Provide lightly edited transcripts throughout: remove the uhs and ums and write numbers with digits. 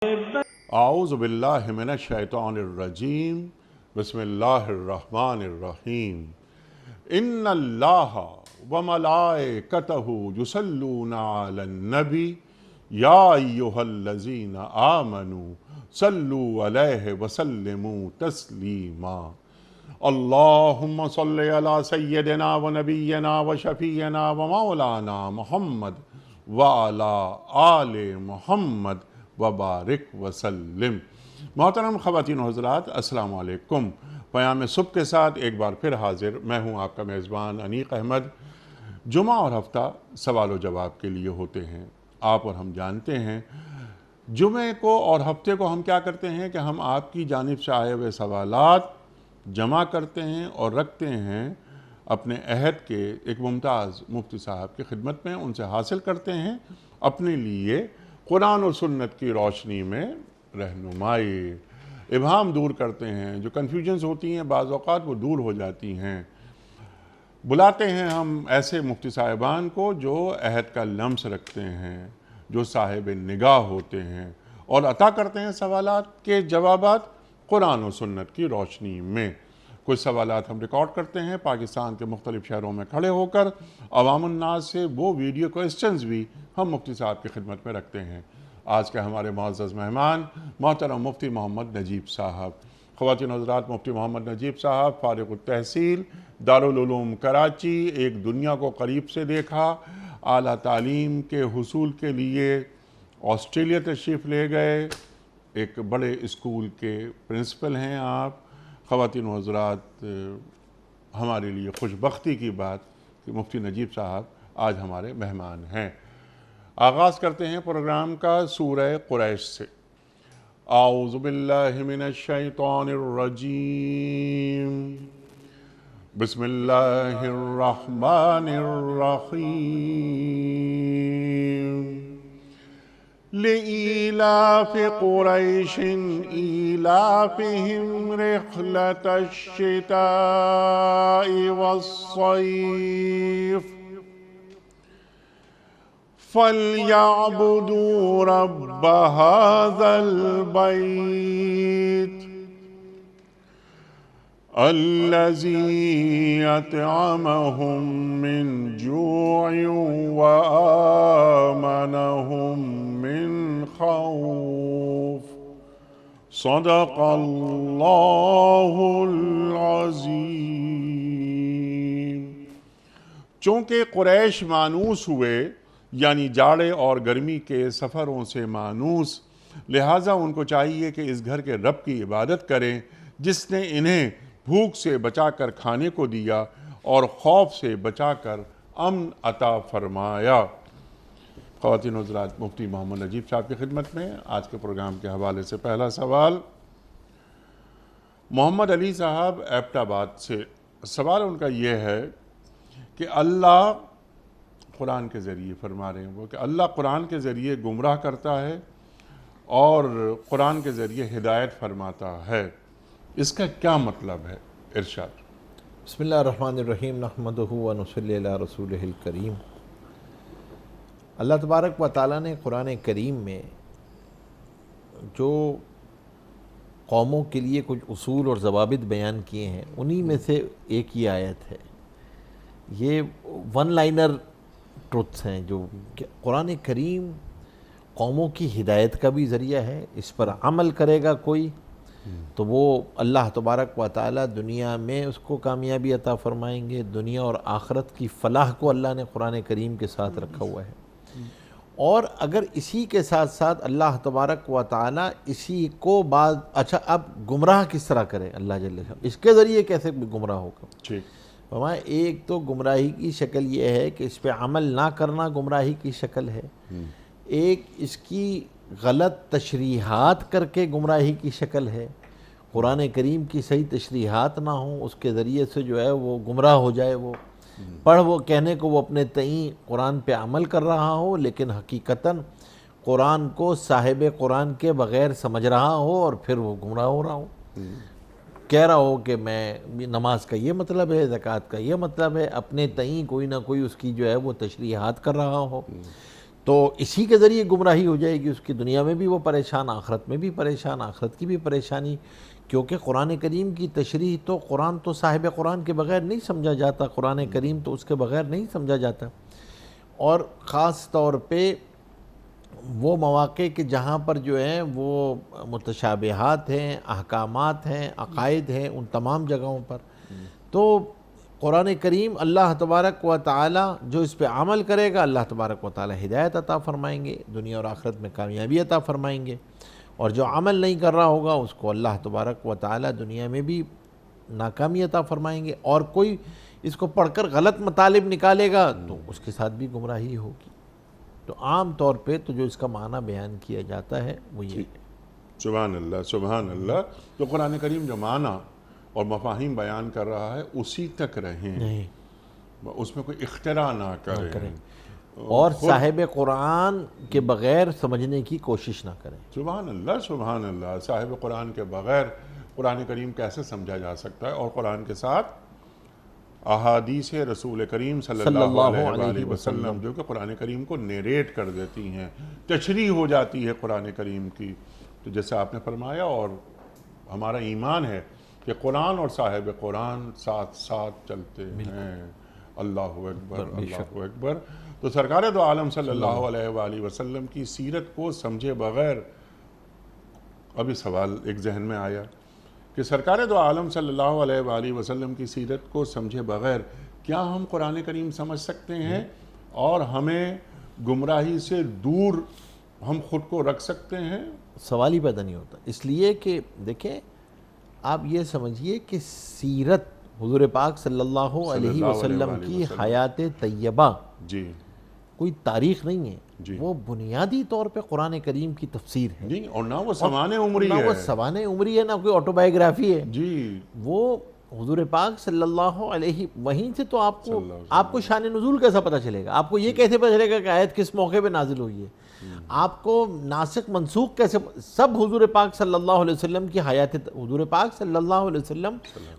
اعوذ باللہ من الشیطان الرجیم بسم اللہ الرحمن الرحیم ان اللہ وملائکتہ یصلون علی النبی یا ایہا الذین آمنوا صلوا علیہ وسلموا تسلیما اللہم صلی علی سیدنا ونبینا وشفیعنا ومولانا محمد وعلی آل محمد وبارک وسلم۔ محترم خواتین و حضرات، السلام علیکم۔ پیام صبح کے ساتھ ایک بار پھر حاضر میں ہوں آپ کا میزبان انیق احمد۔ جمعہ اور ہفتہ سوال و جواب کے لیے ہوتے ہیں۔ آپ اور ہم جانتے ہیں جمعے کو اور ہفتے کو ہم کیا کرتے ہیں کہ ہم آپ کی جانب سے آئے ہوئے سوالات جمع کرتے ہیں اور رکھتے ہیں اپنے عہد کے ایک ممتاز مفتی صاحب کی خدمت میں، ان سے حاصل کرتے ہیں اپنے لیے قرآن و سنت کی روشنی میں رہنمائی، ابہام دور کرتے ہیں، جو کنفیوژنز ہوتی ہیں بعض اوقات وہ دور ہو جاتی ہیں۔ بلاتے ہیں ہم ایسے مفتی صاحبان کو جو عہد کا لمس رکھتے ہیں، جو صاحب نگاہ ہوتے ہیں اور عطا کرتے ہیں سوالات کے جوابات قرآن و سنت کی روشنی میں۔ کچھ سوالات ہم ریکارڈ کرتے ہیں پاکستان کے مختلف شہروں میں کھڑے ہو کر، عوام الناس سے وہ ویڈیو کوئسچنز بھی ہم مفتی صاحب کی خدمت میں رکھتے ہیں۔ آج کے ہمارے معزز مہمان محترم مفتی محمد نجیب صاحب۔ خواتین و حضرات، مفتی محمد نجیب صاحب فارغ التحصیل دارالعلوم کراچی، ایک دنیا کو قریب سے دیکھا، اعلیٰ تعلیم کے حصول کے لیے آسٹریلیا تشریف لے گئے، ایک بڑے اسکول کے پرنسپل ہیں آپ۔ خواتین و حضرات، ہمارے لیے خوش بختی کی بات کہ مفتی نجیب صاحب آج ہمارے مہمان ہیں۔ آغاز کرتے ہیں پروگرام کا سورہ قریش سے۔ اعوذ باللہ من الشیطان الرجیم بسم اللہ الرحمن الرحیم لإیلاف قریش ایلافہم رحلۃ الشتاء والصیف فَلْيَعْبُدُوا رَبَّ هَذَا الْبَيْتِ الَّذِي أَطْعَمَهُم مِّن جُوعٍ وَآمَنَهُم مِّن خَوْفٍ صدق اللہ العظیم۔ چونکہ قریش مانوس ہوئے، یعنی جاڑے اور گرمی کے سفروں سے مانوس، لہٰذا ان کو چاہیے کہ اس گھر کے رب کی عبادت کریں جس نے انہیں بھوک سے بچا کر کھانے کو دیا اور خوف سے بچا کر امن عطا فرمایا۔ خواتین و حضرات، مفتی محمد نجیب صاحب کی خدمت میں آج کے پروگرام کے حوالے سے پہلا سوال محمد علی صاحب ایبٹ آباد سے۔ سوال ان کا یہ ہے کہ اللہ قرآن کے ذریعے فرما رہے ہیں وہ کہ اللہ قرآن کے ذریعے گمراہ کرتا ہے اور قرآن کے ذریعے ہدایت فرماتا ہے، اس کا کیا مطلب ہے؟ ارشاد۔ بسم اللہ الرحمن الرحیم نحمدہ ونصلی علی رسولہ الکریم۔ اللہ تبارک و تعالیٰ نے قرآن کریم میں جو قوموں کے لیے کچھ اصول اور ضوابط بیان کیے ہیں، انہی میں سے ایک یہ آیت ہے۔ یہ ون لائنر ٹروتھس ہیں جو کہ قرآن کریم قوموں کی ہدایت کا بھی ذریعہ ہے۔ اس پر عمل کرے گا کوئی تو وہ اللہ تبارک و تعالیٰ دنیا میں اس کو کامیابی عطا فرمائیں گے، دنیا اور آخرت کی فلاح کو اللہ نے قرآن کریم کے ساتھ رکھا ہوا ہے۔ اور اگر اسی کے ساتھ ساتھ اللہ تبارک و تعالیٰ اسی کو اچھا اب گمراہ کس طرح کرے اللہ جل جلالہ، اس کے ذریعے کیسے گمراہ ہوگا؟ فرمایا ایک تو گمراہی کی شکل یہ ہے کہ اس پہ عمل نہ کرنا گمراہی کی شکل ہے، ایک اس کی غلط تشریحات کر کے گمراہی کی شکل ہے، قرآن کریم کی صحیح تشریحات نہ ہوں، اس کے ذریعے سے جو ہے وہ گمراہ ہو جائے، وہ پڑھ وہ کہنے کو وہ اپنے تئیں قرآن پہ عمل کر رہا ہو لیکن حقیقتاً قرآن کو صاحب قرآن کے بغیر سمجھ رہا ہو اور پھر وہ گمراہ ہو رہا ہو، کہہ رہا ہو کہ میں نماز کا یہ مطلب ہے، زکوٰۃ کا یہ مطلب ہے، اپنے تئیں کوئی نہ کوئی اس کی جو ہے وہ تشریحات کر رہا ہو۔ تو اسی کے ذریعے گمراہی ہو جائے گی، اس کی دنیا میں بھی وہ پریشان، آخرت میں بھی پریشان، آخرت کی بھی پریشانی، کیونکہ قرآن کریم کی تشریح تو قرآن تو صاحب قرآن کے بغیر نہیں سمجھا جاتا، قرآن کریم تو اس کے بغیر نہیں سمجھا جاتا، اور خاص طور پہ وہ مواقع کہ جہاں پر جو ہیں وہ متشابہات ہیں، احکامات ہیں، عقائد ہیں، ان تمام جگہوں پر تو قرآن کریم اللہ تبارک و تعالی جو اس پہ عمل کرے گا، اللہ تبارک و تعالی ہدایت عطا فرمائیں گے، دنیا اور آخرت میں کامیابی عطا فرمائیں گے، اور جو عمل نہیں کر رہا ہوگا اس کو اللہ تبارک و تعالی دنیا میں بھی ناکامی عطا فرمائیں گے، اور کوئی اس کو پڑھ کر غلط مطالب نکالے گا تو اس کے ساتھ بھی گمراہی ہوگی۔ تو عام طور پہ تو جو اس کا معنی بیان کیا جاتا ہے وہ یہ ہے۔ سبحان اللہ، سبحان اللہ۔ تو قرآن کریم جو معنی اور مفاہیم بیان کر رہا ہے اسی تک رہیں، نہیں، اس میں کوئی اختراع نہ کریں، اور صاحب قرآن کے بغیر سمجھنے کی کوشش نہ کریں۔ سبحان اللہ، سبحان اللہ۔ صاحب قرآن کے بغیر قرآن کریم کیسے سمجھا جا سکتا ہے؟ اور قرآن کے ساتھ احادیث رسول کریم صلی اللہ علیہ وسلم جو کہ قرآن کریم کو نیریٹ کر دیتی ہیں، تشریح ہو جاتی ہے قرآن کریم کی۔ تو جیسے آپ نے فرمایا، اور ہمارا ایمان ہے کہ قرآن اور صاحب قرآن ساتھ ساتھ چلتے ہیں۔ اللہ اکبر، اللہ اکبر۔ تو سرکار دو عالم صلی اللہ علیہ وآلہ وسلم کی سیرت کو سمجھے بغیر، ابھی سوال ایک ذہن میں آیا کہ سرکار دو عالم صلی اللہ علیہ وآلہ وسلم کی سیرت کو سمجھے بغیر کیا ہم قرآن کریم سمجھ سکتے ہیں، اور ہمیں گمراہی سے دور ہم خود کو رکھ سکتے ہیں؟ سوال ہی پیدا نہیں ہوتا، اس لیے کہ دیکھیں آپ یہ سمجھیے کہ سیرت حضور پاک صلی اللہ علیہ وسلم کی حیات طیبہ جی کوئی تاریخ نہیں ہے، جی، وہ بنیادی طور پہ قرآن کریم کی تفسیر ہے، جی، اور نہ وہ سوانح عمری نہ ہے، وہ سوانح عمری ہے، نہ کوئی آٹوبائیوگرافی ہے، جی، وہ حضور پاک صلی اللہ علیہ، وہیں سے تو آپ کو شان نزول کیسا پتہ چلے گا؟ آپ کو یہ کیسے پتہ چلے گا کہ آیت کس موقع پہ نازل ہوئی ہے؟ آپ کو ناسخ منسوخ کیسے؟ سب حضور پاک صلی اللہ علیہ وسلم کی حیات، حضور پاک صلی اللہ علیہ وسلم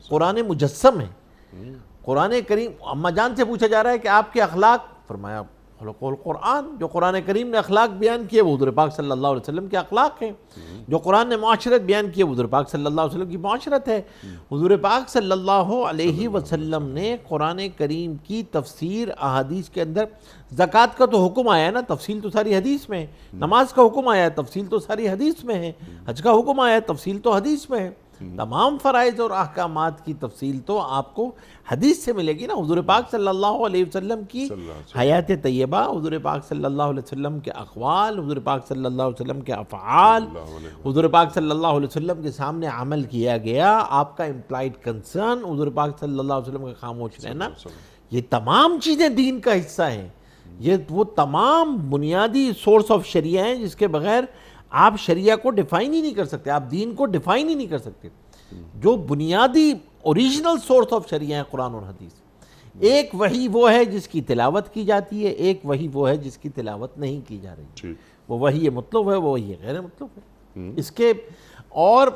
قرآن مجسم ہے۔ قرآن کریم، اماں جان سے پوچھا جا رہا ہے کہ آپ کے اخلاق، فرمایا خلق القرآن، جو قرآن کریم نے اخلاق بیان کیے وہ حضور پاک صلی اللہ علیہ وسلم کے اخلاق ہیں، جو قرآن نے معاشرت بیان کی ہے حضور پاک صلی اللہ علیہ وسلم کی معاشرت ہے۔ حضور پاک صلی اللہ علیہ وسلم نے قرآن کریم کی تفسیر احادیث کے اندر، زکوٰۃ کا تو حکم آیا ہے نا، تفصیل تو ساری حدیث میں ہے، نماز کا حکم آیا ہے، تفصیل تو ساری حدیث میں ہے، حج کا حکم آیا ہے، تفصیل تو حدیث میں ہے، تمام فرائض اور احکامات کی تفصیل تو آپ کو حدیث سے ملے گی نا۔ حضور پاک صلی اللہ علیہ وسلم کی حیات طیبہ، حضور پاک صلی اللہ علیہ وسلم کے اقوال، حضور پاک صلی اللہ علیہ وسلم کے افعال، حضور پاک صلی اللہ علیہ وسلم کے سامنے عمل کیا گیا، آپ کا امپلائڈ کنسرن، حضور پاک صلی اللہ علیہ وسلم کا خاموش رہنا، یہ تمام چیزیں دین کا حصہ ہیں۔ یہ وہ تمام بنیادی سورس آف شریعہ ہیں جس کے بغیر آپ شریعہ کو ڈیفائن ہی نہیں کر سکتے، آپ دین کو ڈیفائن ہی نہیں کر سکتے۔ جو بنیادی اوریجنل سورس آف شریعہ ہے قرآن اور حدیث، ایک وحی وہ ہے جس کی تلاوت کی جاتی ہے، ایک وحی وہ ہے جس کی تلاوت نہیں کی جا رہی، وہ وحی مطلب ہے، وہ وحی غیر مطلب ہے اس کے، اور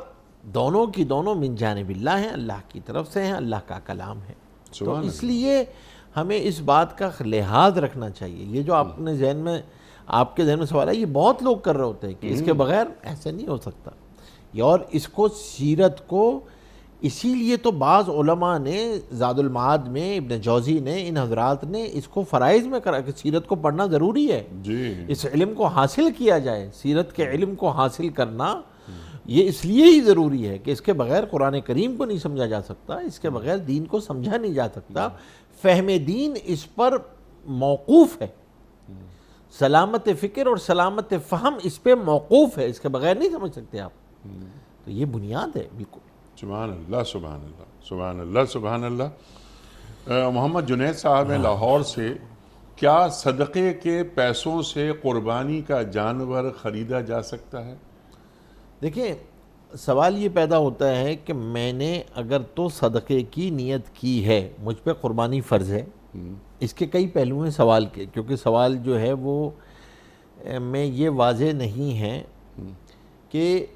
دونوں کی دونوں من جانب اللہ ہیں، اللہ کی طرف سے ہیں، اللہ کا کلام ہے۔ تو اس لیے ہمیں اس بات کا لحاظ رکھنا چاہیے۔ یہ جو آپ نے ذہن میں، آپ کے ذہن میں سوال ہے، یہ بہت لوگ کر رہے ہوتے ہیں کہ اس کے بغیر ایسے نہیں ہو سکتا، اور اس کو سیرت کو، اسی لیے تو بعض علماء نے زاد المعاد میں، ابن جوزی نے، ان حضرات نے اس کو فرائض میں کرا کہ سیرت کو پڑھنا ضروری ہے، اس علم کو حاصل کیا جائے، سیرت کے علم کو حاصل کرنا یہ اس لیے ہی ضروری ہے کہ اس کے بغیر قرآن کریم کو نہیں سمجھا جا سکتا، اس کے بغیر دین کو سمجھا نہیں جا سکتا، فہم دین اس پر موقوف ہے، سلامت فکر اور سلامت فہم اس پہ موقوف ہے، اس کے بغیر نہیں سمجھ سکتے آپ۔ تو یہ بنیاد ہے بالکل۔ سبحان اللہ، سبحان اللہ، سبحان اللہ، سبحان اللہ۔ محمد جنید صاحب لاہور سے، کیا صدقے کے پیسوں سے قربانی کا جانور خریدا جا سکتا ہے؟ دیکھیں، سوال یہ پیدا ہوتا ہے کہ میں نے اگر تو صدقے کی نیت کی ہے، مجھ پہ قربانی فرض ہے، اس کے کئی پہلو ہیں سوال کے، کیونکہ سوال جو ہے وہ میں یہ واضح نہیں ہے کہ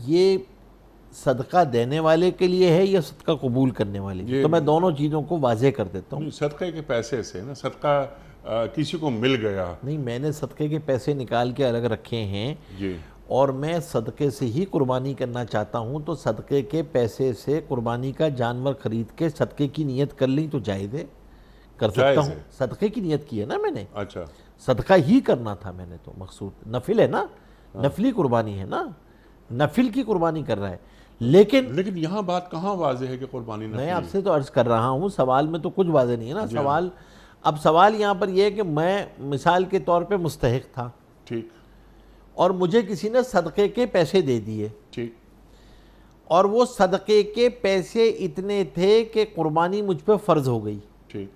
یہ صدقہ دینے والے کے لیے ہے یا صدقہ قبول کرنے والے کے لیے، تو میں دونوں چیزوں کو واضح کر دیتا ہوں۔ صدقے کے پیسے سے نا، صدقہ کسی کو مل گیا. نہیں، میں نے صدقے کے پیسے نکال کے الگ رکھے ہیں جی اور میں صدقے سے ہی قربانی کرنا چاہتا ہوں، تو صدقے کے پیسے سے قربانی کا جانور خرید کے صدقے کی نیت کر لیں تو جائز ہے، کر سکتا جائز ہوں. ہے. صدقے کی نیت کی ہے نا میں نے، اچھا صدقہ ہی کرنا تھا میں نے، تو مقصود نفل ہے نا، نفلی قربانی ہے نا، نفل کی قربانی کر رہا ہے. لیکن یہاں بات کہاں واضح ہے کہ قربانی نفلی میں ہے؟ آپ سے تو عرض کر رہا ہوں، سوال میں تو کچھ واضح نہیں ہے نا. سوال یہاں پر یہ ہے کہ میں مثال کے طور پہ مستحق تھا ٹھیک اور مجھے کسی نے صدقے کے پیسے دے دیے، ٹھیک اور وہ صدقے کے پیسے اتنے تھے کہ قربانی مجھ پہ فرض ہو گئی. ٹھیک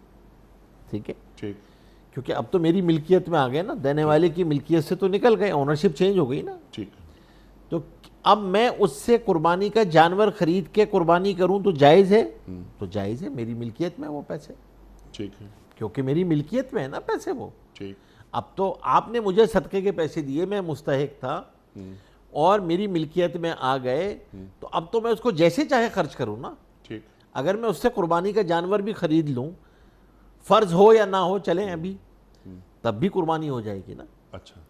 ٹھیک ہے، ٹھیک کیونکہ اب تو میری ملکیت میں آ گئے نا، دینے والے کی ملکیت سے تو نکل گئے، اونرشپ چینج ہو گئی نا. ٹھیک تو اب میں اس سے قربانی کا جانور خرید کے قربانی کروں تو جائز ہے؟ تو جائز ہے، میری ملکیت میں وہ پیسے، ٹھیک ہے کیونکہ میری ملکیت میں ہے نا پیسے وہ. ٹھیک اب تو آپ نے مجھے صدقے کے پیسے دیے، میں مستحق تھا اور میری ملکیت میں آ گئے، تو اب تو میں اس کو جیسے چاہے خرچ کروں نا. ٹھیک اگر میں اس سے قربانی کا جانور بھی خرید لوں، فرض ہو یا نہ ہو، چلیں ابھی، تب بھی قربانی ہو جائے گی نا. اچھا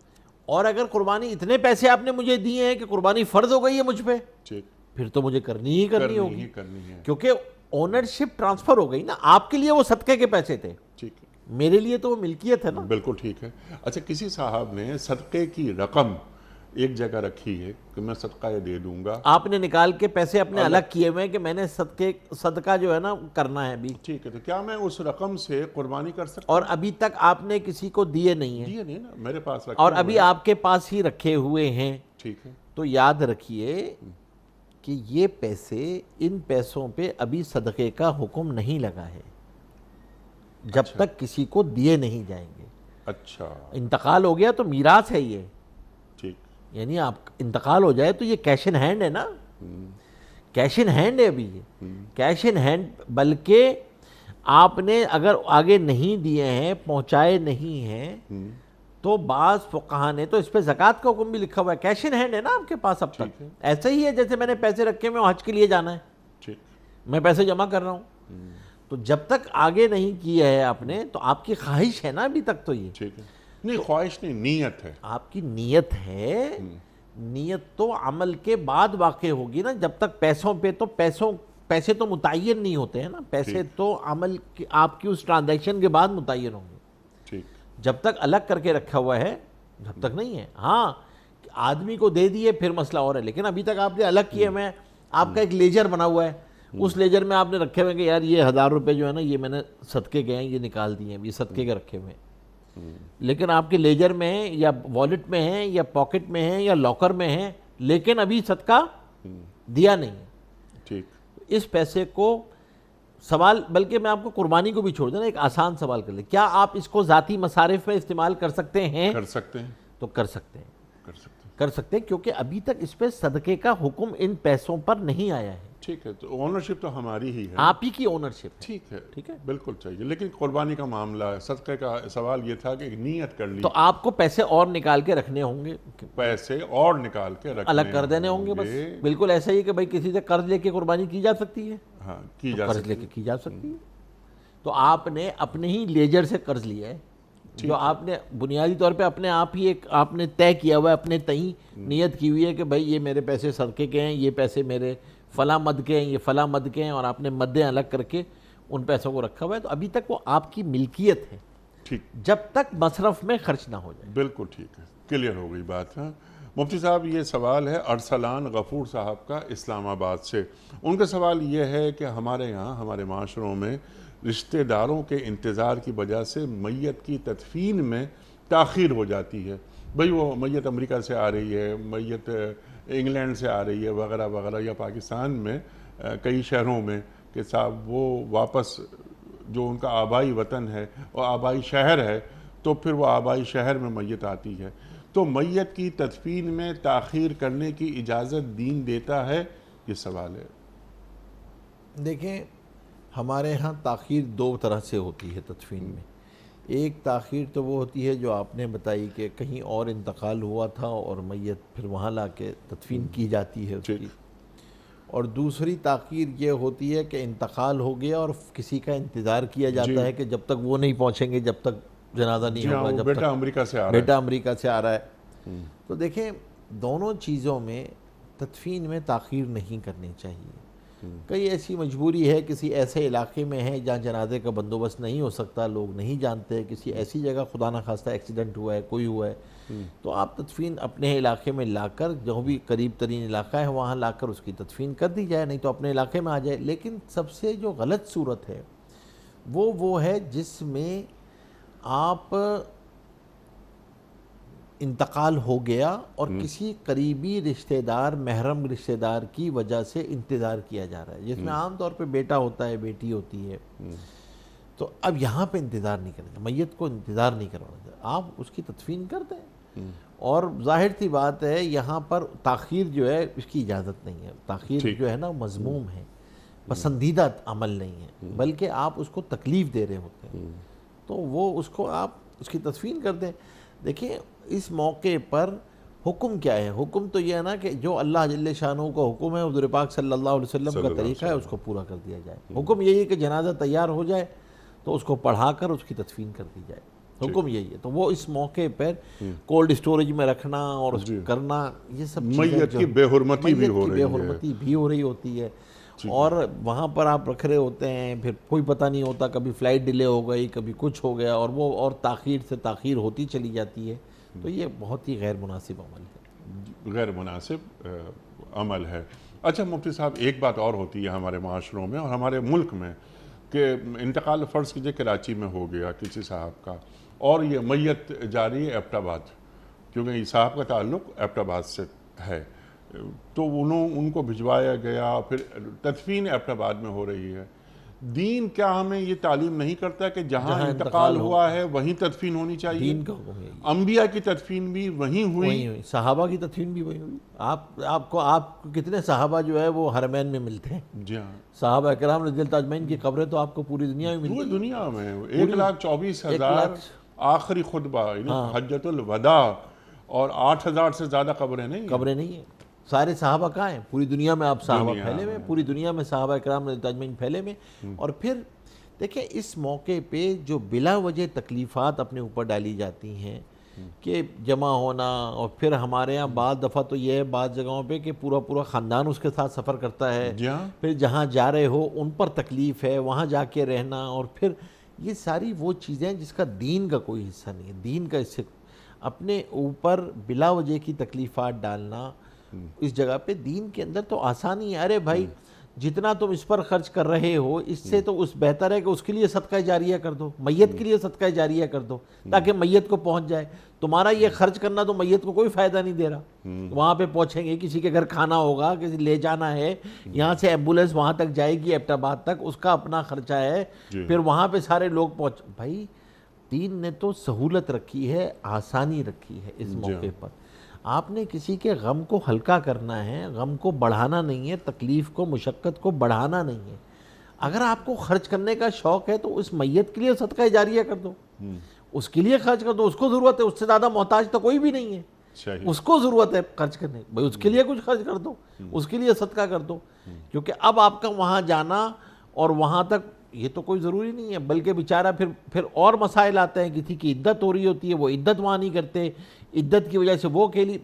اور اگر قربانی اتنے پیسے آپ نے مجھے دیے ہیں کہ قربانی فرض ہو گئی ہے مجھ پہ، ٹھیک پھر تو مجھے کرنی ہی کرنی ہوگی، کرنی ہے. کیونکہ اونرشپ ٹرانسفر ہو گئی نا. آپ کے لیے وہ صدقے کے پیسے تھے، ٹھیک ہے میرے لیے تو وہ ملکیت ہے نا. بالکل ٹھیک ہے. اچھا کسی صاحب نے صدقے کی رقم ایک جگہ رکھی ہے کہ میں صدقہ یہ دے دوں گا، آپ نے نکال کے پیسے اپنے الگ کیے ہوئے ہیں کہ میں نے صدقہ جو ہے نا کرنا ہے ابھی، ٹھیک ہے، تو کیا میں اس رقم سے قربانی کر سکتا اور ابھی تک آپ نے کسی کو دیے نہیں ہیں، دیے نہیں نا، میرے پاس رکھے اور ہوئے ابھی ہیں. آپ کے پاس ہی رکھے ہوئے ہیں، ٹھیک ہے تو یاد رکھیے کہ یہ پیسے، ان پیسوں پہ ابھی صدقے کا حکم نہیں لگا ہے جب تک کسی کو دیے نہیں جائیں گے. اچھا انتقال ہو گیا تو میراث ہے یہ، ٹھیک یعنی آپ انتقال ہو جائے تو یہ کیش ان ہینڈ ہے نا، کیش ان ہینڈ ہے ابھی یہ، کیش ان ہینڈ. بلکہ آپ نے اگر آگے نہیں دیے ہیں، پہنچائے نہیں ہیں، تو بعض فقہاء نے تو اس پہ زکوٰۃ کا حکم بھی لکھا ہوا ہے. کیش ان ہینڈ ہے نا آپ کے پاس اب تک. ایسا ہی ہے جیسے میں نے پیسے رکھے میں حج کے لیے جانا ہے، ٹھیک میں پیسے جمع کر رہا ہوں. تو جب تک آگے نہیں کیا ہے آپ نے، تو آپ کی خواہش ہے نا ابھی تک، تو یہ ٹھیک ہے. نہیں خواہش نہیں، نیت ہے. آپ کی نیت ہے. نیت تو عمل کے بعد واقع ہوگی نا. جب تک پیسوں پہ تو پیسے تو متعین نہیں ہوتے ہیں نا، پیسے تو عمل کی آپ کی اس ٹرانزیکشن کے بعد متعین ہوں گے. ٹھیک جب تک الگ کر کے رکھا ہوا ہے جب تک نہیں ہے. ہاں آدمی کو دے دیے پھر مسئلہ اور ہے، لیکن ابھی تک آپ نے الگ کیے. میں آپ کا ایک لیجر بنا ہوا ہے، اس لیجر میں آپ نے رکھے ہوئے کہ یار یہ 1000 روپے جو ہے نا یہ میں نے صدقے گئے ہیں، یہ نکال دیے ہیں، یہ صدقے کے رکھے ہوئے ہیں. لیکن آپ کے لیجر میں ہیں یا والیٹ میں ہیں یا پاکٹ میں ہیں یا لاکر میں ہیں، لیکن ابھی صدقہ دیا نہیں ہے. ٹھیک اس پیسے کو سوال، بلکہ میں آپ کو قربانی کو بھی چھوڑ دینا، ایک آسان سوال کر لیں، کیا آپ اس کو ذاتی مصارف میں استعمال کر سکتے ہیں؟ کر سکتے ہیں، تو کر سکتے ہیں، کر سکتے ہیں. کر سکتے ہیں، کیونکہ ابھی تک اس پہ صدقے کا حکم ان پیسوں پر نہیں آیا ہے. ٹھیک ہے، تو اونرشپ تو ہماری ہی ہے. آپ ہی کی اونرشپ ہے. ٹھیک ہے، ٹھیک ہے، بالکل چاہیے. لیکن قربانی کا معاملہ ہے، صدقے کا سوال یہ تھا کہ ایک نیت کر لی، تو آپ کو پیسے اور نکال کے رکھنے ہوں گے، پیسے اور نکال کے رکھنے الگ کر دینے ہوں گے. بس بالکل ایسا ہی کہ بھائی کسی سے قرض لے کے قربانی کی جا سکتی ہے، ہاں کی جا قرض سکتی لے کے کی جا سکتی ہے. تو آپ نے اپنے ہی لیجر سے قرض لیا ہے، جو آپ نے بنیادی طور پہ اپنے آپ ہی ایک آپ نے طے کیا ہوا ہے، اپنے تئیں نیت کی ہوئی ہے کہ بھائی یہ میرے پیسے صدقے کے ہیں، یہ پیسے میرے فلاں مد کے ہیں، یہ فلاں مد کے ہیں، اور آپ نے مدیں الگ کر کے ان پیسوں کو رکھا ہوا ہے. تو ابھی تک وہ آپ کی ملکیت ہے، ٹھیک جب تک مصرف میں خرچ نہ ہو جائے. بالکل ٹھیک ہے، کلیئر ہو گئی بات. ہاں مفتی صاحب، یہ سوال ہے ارسلان غفور صاحب کا اسلام آباد سے. ان کا سوال یہ ہے کہ ہمارے یہاں ہمارے معاشروں میں رشتہ داروں کے انتظار کی وجہ سے میت کی تدفین میں تاخیر ہو جاتی ہے. بھئی وہ میت امریکہ سے آ رہی ہے، میت انگلینڈ سے آ رہی ہے وغیرہ وغیرہ، یا پاکستان میں کئی شہروں میں کہ صاحب وہ واپس جو ان کا آبائی وطن ہے اور آبائی شہر ہے، تو پھر وہ آبائی شہر میں میت آتی ہے. تو میت کی تدفین میں تاخیر کرنے کی اجازت دین دیتا ہے؟ یہ سوال ہے. دیکھیں، ہمارے ہاں تاخیر دو طرح سے ہوتی ہے تدفین میں. ایک تاخیر تو وہ ہوتی ہے جو آپ نے بتائی کہ کہیں اور انتقال ہوا تھا اور میت پھر وہاں لا کے تدفین کی جاتی ہے اس کی. اور دوسری تاخیر یہ ہوتی ہے کہ انتقال ہو گیا اور کسی کا انتظار کیا جاتا ہے کہ جب تک وہ نہیں پہنچیں گے جب تک جنازہ نہیں جی ہاں، ہوگا وہ جب بیٹا تک امریکہ سے آ رہا ہے. بیٹا امریکہ سے آ رہا ہے. تو دیکھیں دونوں چیزوں میں تدفین میں تاخیر نہیں کرنی چاہیے. کئی ایسی مجبوری ہے، کسی ایسے علاقے میں ہے جہاں جنازے کا بندوبست نہیں ہو سکتا، لوگ نہیں جانتے، کسی ایسی جگہ خدا نخواستہ ایکسیڈنٹ ہوا ہے، کوئی ہوا ہے، تو آپ تدفین اپنے علاقے میں لا کر، جو بھی قریب ترین علاقہ ہے وہاں لا کر اس کی تدفین کر دی جائے، نہیں تو اپنے علاقے میں آ جائے. لیکن سب سے جو غلط صورت ہے وہ ہے جس میں آپ انتقال ہو گیا اور کسی قریبی رشتہ دار، محرم رشتہ دار کی وجہ سے انتظار کیا جا رہا ہے، جس میں عام طور پہ بیٹا ہوتا ہے، بیٹی ہوتی ہے. تو اب یہاں پہ انتظار نہیں کرنا چاہیے، میت کو انتظار نہیں کروانا چاہیے، آپ اس کی تدفین کر دیں. اور ظاہر سی بات ہے یہاں پر تاخیر جو ہے اس کی اجازت نہیں ہے. تاخیر جو ہے نا مذموم ہے، پسندیدہ عمل نہیں ہے، بلکہ آپ اس کو تکلیف دے رہے ہوتے ہیں. تو وہ اس کو آپ اس کی تدفین کر دیں. دیکھیں اس موقع پر حکم کیا ہے؟ حکم تو یہ ہے نا کہ جو اللہ جل شانہ کا حکم ہے، حضور پاک صلی اللہ علیہ وسلم کا طریقہ ہے، اس کو پورا کر دیا جائے. حکم یہی ہے کہ جنازہ تیار ہو جائے تو اس کو پڑھا کر اس کی تدفین کر دی جائے. حکم یہی ہے. تو وہ اس موقع پر کولڈ اسٹوریج میں رکھنا اور اس کرنا، یہ سب چیزیں میت کی بے حرمتی بھی ہو رہی ہے. بے حرمتی بھی ہو رہی ہوتی ہے. اور وہاں پر آپ رکھ رہے ہوتے ہیں، پھر کوئی پتہ نہیں ہوتا، کبھی فلائٹ ڈیلے ہو گئی، کبھی کچھ ہو گیا، اور وہ اور تاخیر سے تاخیر ہوتی چلی جاتی ہے. تو یہ بہت ہی غیر مناسب عمل ہے. غیر مناسب عمل ہے. اچھا مفتی صاحب، ایک بات اور ہوتی ہے ہمارے معاشروں میں اور ہمارے ملک میں کہ انتقال فرض کیجئے کراچی میں ہو گیا کسی صاحب کا، اور یہ میت جاری ہے ایبٹ آباد، کیونکہ یہ صاحب کا تعلق ایبٹ آباد سے ہے، تو ان کو بھجوایا گیا، پھر تدفین ایبٹ آباد میں ہو رہی ہے. دین کیا ہمیں یہ تعلیم نہیں کرتا کہ جہاں انتقال ہوا ہے وہیں تدفین ہونی چاہیے؟ دین کا حکم ہے. انبیاء کی تدفین بھی وہیں ہوئی، صحابہ کی تدفین بھی وہیں ہوئی. آپ کو کتنے صحابہ جو ہے وہ حرمین میں ملتے ہیں. جی ہاں، صحابہ اکرام رضی اللہ اجمعین کی قبریں تو آپ کو پوری دنیا میں ملتی پوری ہیں. دنیا میں 1,24,000 آخری خطبہ یعنی حجۃ الوداع، اور 8,000 سے زیادہ قبریں نہیں ہیں. سارے صحابہ کہاں ہیں؟ پوری دنیا میں آپ صحابہ پھیلے ہوئے، پوری دنیا میں صحابہ اکرام رضی اللہ اجمعین پھیلے ہوئے. اور پھر دیکھیں اس موقع پہ جو بلا وجہ تکلیفات اپنے اوپر ڈالی جاتی ہیں کہ جمع ہونا، اور پھر ہمارے ہاں بعض دفعہ تو یہ ہے بعض جگہوں پہ کہ پورا خاندان اس کے ساتھ سفر کرتا ہے، پھر جہاں جا رہے ہو ان پر تکلیف ہے، وہاں جا کے رہنا، اور پھر یہ ساری وہ چیزیں جس کا دین کا کوئی حصہ نہیں ہے. دین کا اس سے اپنے اوپر بلا وجہ کی تکلیفات ڈالنا اس جگہ پہ دین کے اندر تو آسانی ہے. ارے بھائی جتنا تم اس پر خرچ کر رہے ہو اس سے تو اس بہتر ہے کہ اس کے لیے صدقہ جاریہ کر دو، میت کے لیے صدقہ جاریہ کر دو تاکہ میت کو پہنچ جائے. تمہارا یہ خرچ کرنا تو میت کو کوئی فائدہ نہیں دے رہا. وہاں پہ پہنچیں گے، کسی کے گھر کھانا ہوگا، کسی لے جانا ہے، یہاں سے ایمبولینس وہاں تک جائے گی ایبٹ آباد تک، اس کا اپنا خرچہ ہے، پھر وہاں پہ سارے لوگ پہنچ. بھائی دین نے تو سہولت رکھی ہے، آسانی رکھی ہے. اس موقع پر آپ نے کسی کے غم کو ہلکا کرنا ہے، غم کو بڑھانا نہیں ہے، تکلیف کو، مشقت کو بڑھانا نہیں ہے. اگر آپ کو خرچ کرنے کا شوق ہے تو اس میت کے لیے صدقہ جاریہ کر دو، اس کے لیے خرچ کر دو. اس کو ضرورت ہے، اس سے زیادہ محتاج تو کوئی بھی نہیں ہے، اس کو ضرورت ہے خرچ کرنے کی، بھائی اس کے لیے کچھ خرچ کر دو، اس کے لیے صدقہ کر دو. کیونکہ اب آپ کا وہاں جانا اور وہاں تک یہ تو کوئی ضروری نہیں ہے، بلکہ بیچارہ پھر اور مسائل آتے ہیں. کسی کی عدت ہو رہی ہوتی ہے، وہ عدت وہاں نہیں کرتے، عدت کی وجہ سے وہ کے لیے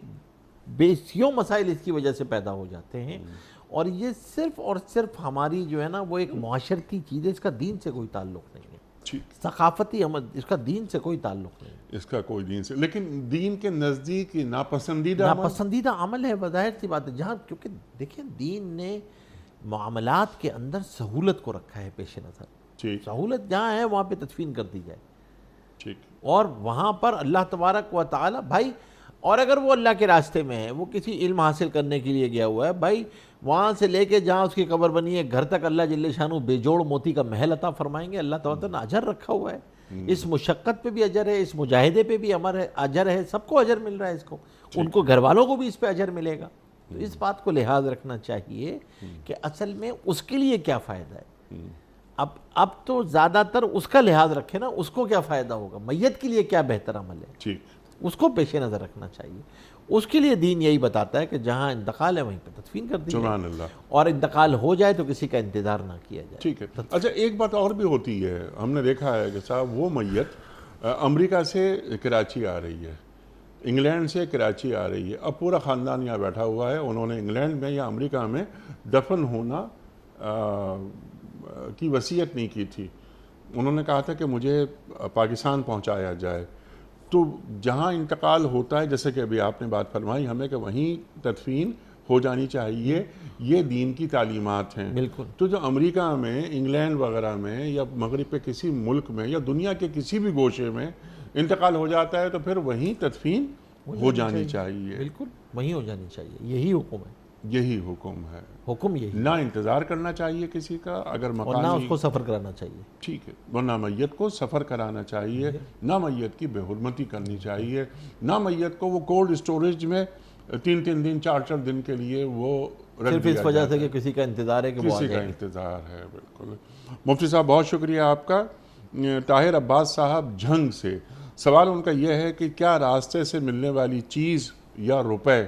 بیسیوں مسائل اس کی وجہ سے پیدا ہو جاتے ہیں. اور یہ صرف اور صرف ہماری جو ہے نا وہ ایک معاشرتی چیز ہے، اس کا دین سے کوئی تعلق نہیں ہے. ثقافتی عمل، اس کا دین سے کوئی تعلق نہیں ہے. اس کا کوئی دین سے، لیکن دین کے نزدیک ناپسندیدہ عمل ہے. بظاہر سی بات ہے جہاں، کیونکہ دیکھیں دین نے معاملات کے اندر سہولت کو رکھا ہے پیش نظر. سہولت جہاں ہے وہاں پہ تدفین کر دی جائے، اور وہاں پر اللہ تبارک و تعالی بھائی، اور اگر وہ اللہ کے راستے میں ہے، وہ کسی علم حاصل کرنے کے لیے گیا ہوا ہے، بھائی وہاں سے لے کے جہاں اس کی قبر بنی ہے گھر تک اللہ جل شانہ بے جوڑ موتی کا محل عطا فرمائیں گے. اللہ تعالیٰ نے اجر رکھا ہوا ہے. اس مشقت پہ بھی اجر ہے، اس مجاہدے پہ بھی اجر ہے، سب کو اجر مل رہا ہے. اس کو ان کو گھر والوں کو بھی اس پہ اجر ملے گا. تو اس بات کو لحاظ رکھنا چاہیے کہ اصل میں اس کے لیے کیا فائدہ ہے. اب تو زیادہ تر اس کا لحاظ رکھے نا، اس کو کیا فائدہ ہوگا، میت کے لیے کیا بہتر عمل ہے، اس کو پیش نظر رکھنا چاہیے. اس کے لیے دین یہی بتاتا ہے کہ جہاں انتقال ہے وہیں پہ تدفین کر دی جائے، اور انتقال ہو جائے تو کسی کا انتظار نہ کیا جائے. ٹھیک ہے. اچھا ایک بات اور بھی ہوتی ہے، ہم نے دیکھا ہے کہ صاحب وہ میت امریکہ سے کراچی آ رہی ہے، انگلینڈ سے کراچی آ رہی ہے، اب پورا خاندان یہاں بیٹھا ہوا ہے، انہوں نے انگلینڈ میں یا امریکہ میں دفن ہونا کی وصیت نہیں کی تھی، انہوں نے کہا تھا کہ مجھے پاکستان پہنچایا جائے، تو جہاں انتقال ہوتا ہے جیسے کہ ابھی آپ نے بات فرمائی ہمیں کہ وہیں تدفین ہو جانی چاہیے، یہ دین کی تعلیمات ہیں۔ بالکل۔ تو جو امریکہ میں، انگلینڈ وغیرہ میں یا مغرب کے کسی ملک میں یا دنیا کے کسی بھی گوشے میں انتقال ہو جاتا ہے تو پھر وہیں تدفین ہو جانی چاہیے، بالکل وہیں ہو جانی چاہیے، یہی حکم ہے، یہی حکم ہے، حکم یہی، نہ انتظار کرنا چاہیے کسی کا، اگر اور نہ مقامی اس کو سفر کرانا چاہیے۔ ٹھیک ہے، وہ نہ میت کو سفر کرانا چاہیے، نہ میت کی بے حرمتی کرنی چاہیے، نہ میت کو وہ کولڈ اسٹوریج میں 3 دن 4 دن کے لیے وہ رکھ صرف دیا اس وجہ جاتا سے ہے، کہ کسی کا انتظار ہے کہ وہ آ کسی کا جائیں۔ انتظار ہے۔ بالکل مفتی صاحب بہت شکریہ آپ کا۔ طاہر عباس صاحب جھنگ سے سوال ان کا یہ ہے کہ کیا راستے سے ملنے والی چیز یا روپے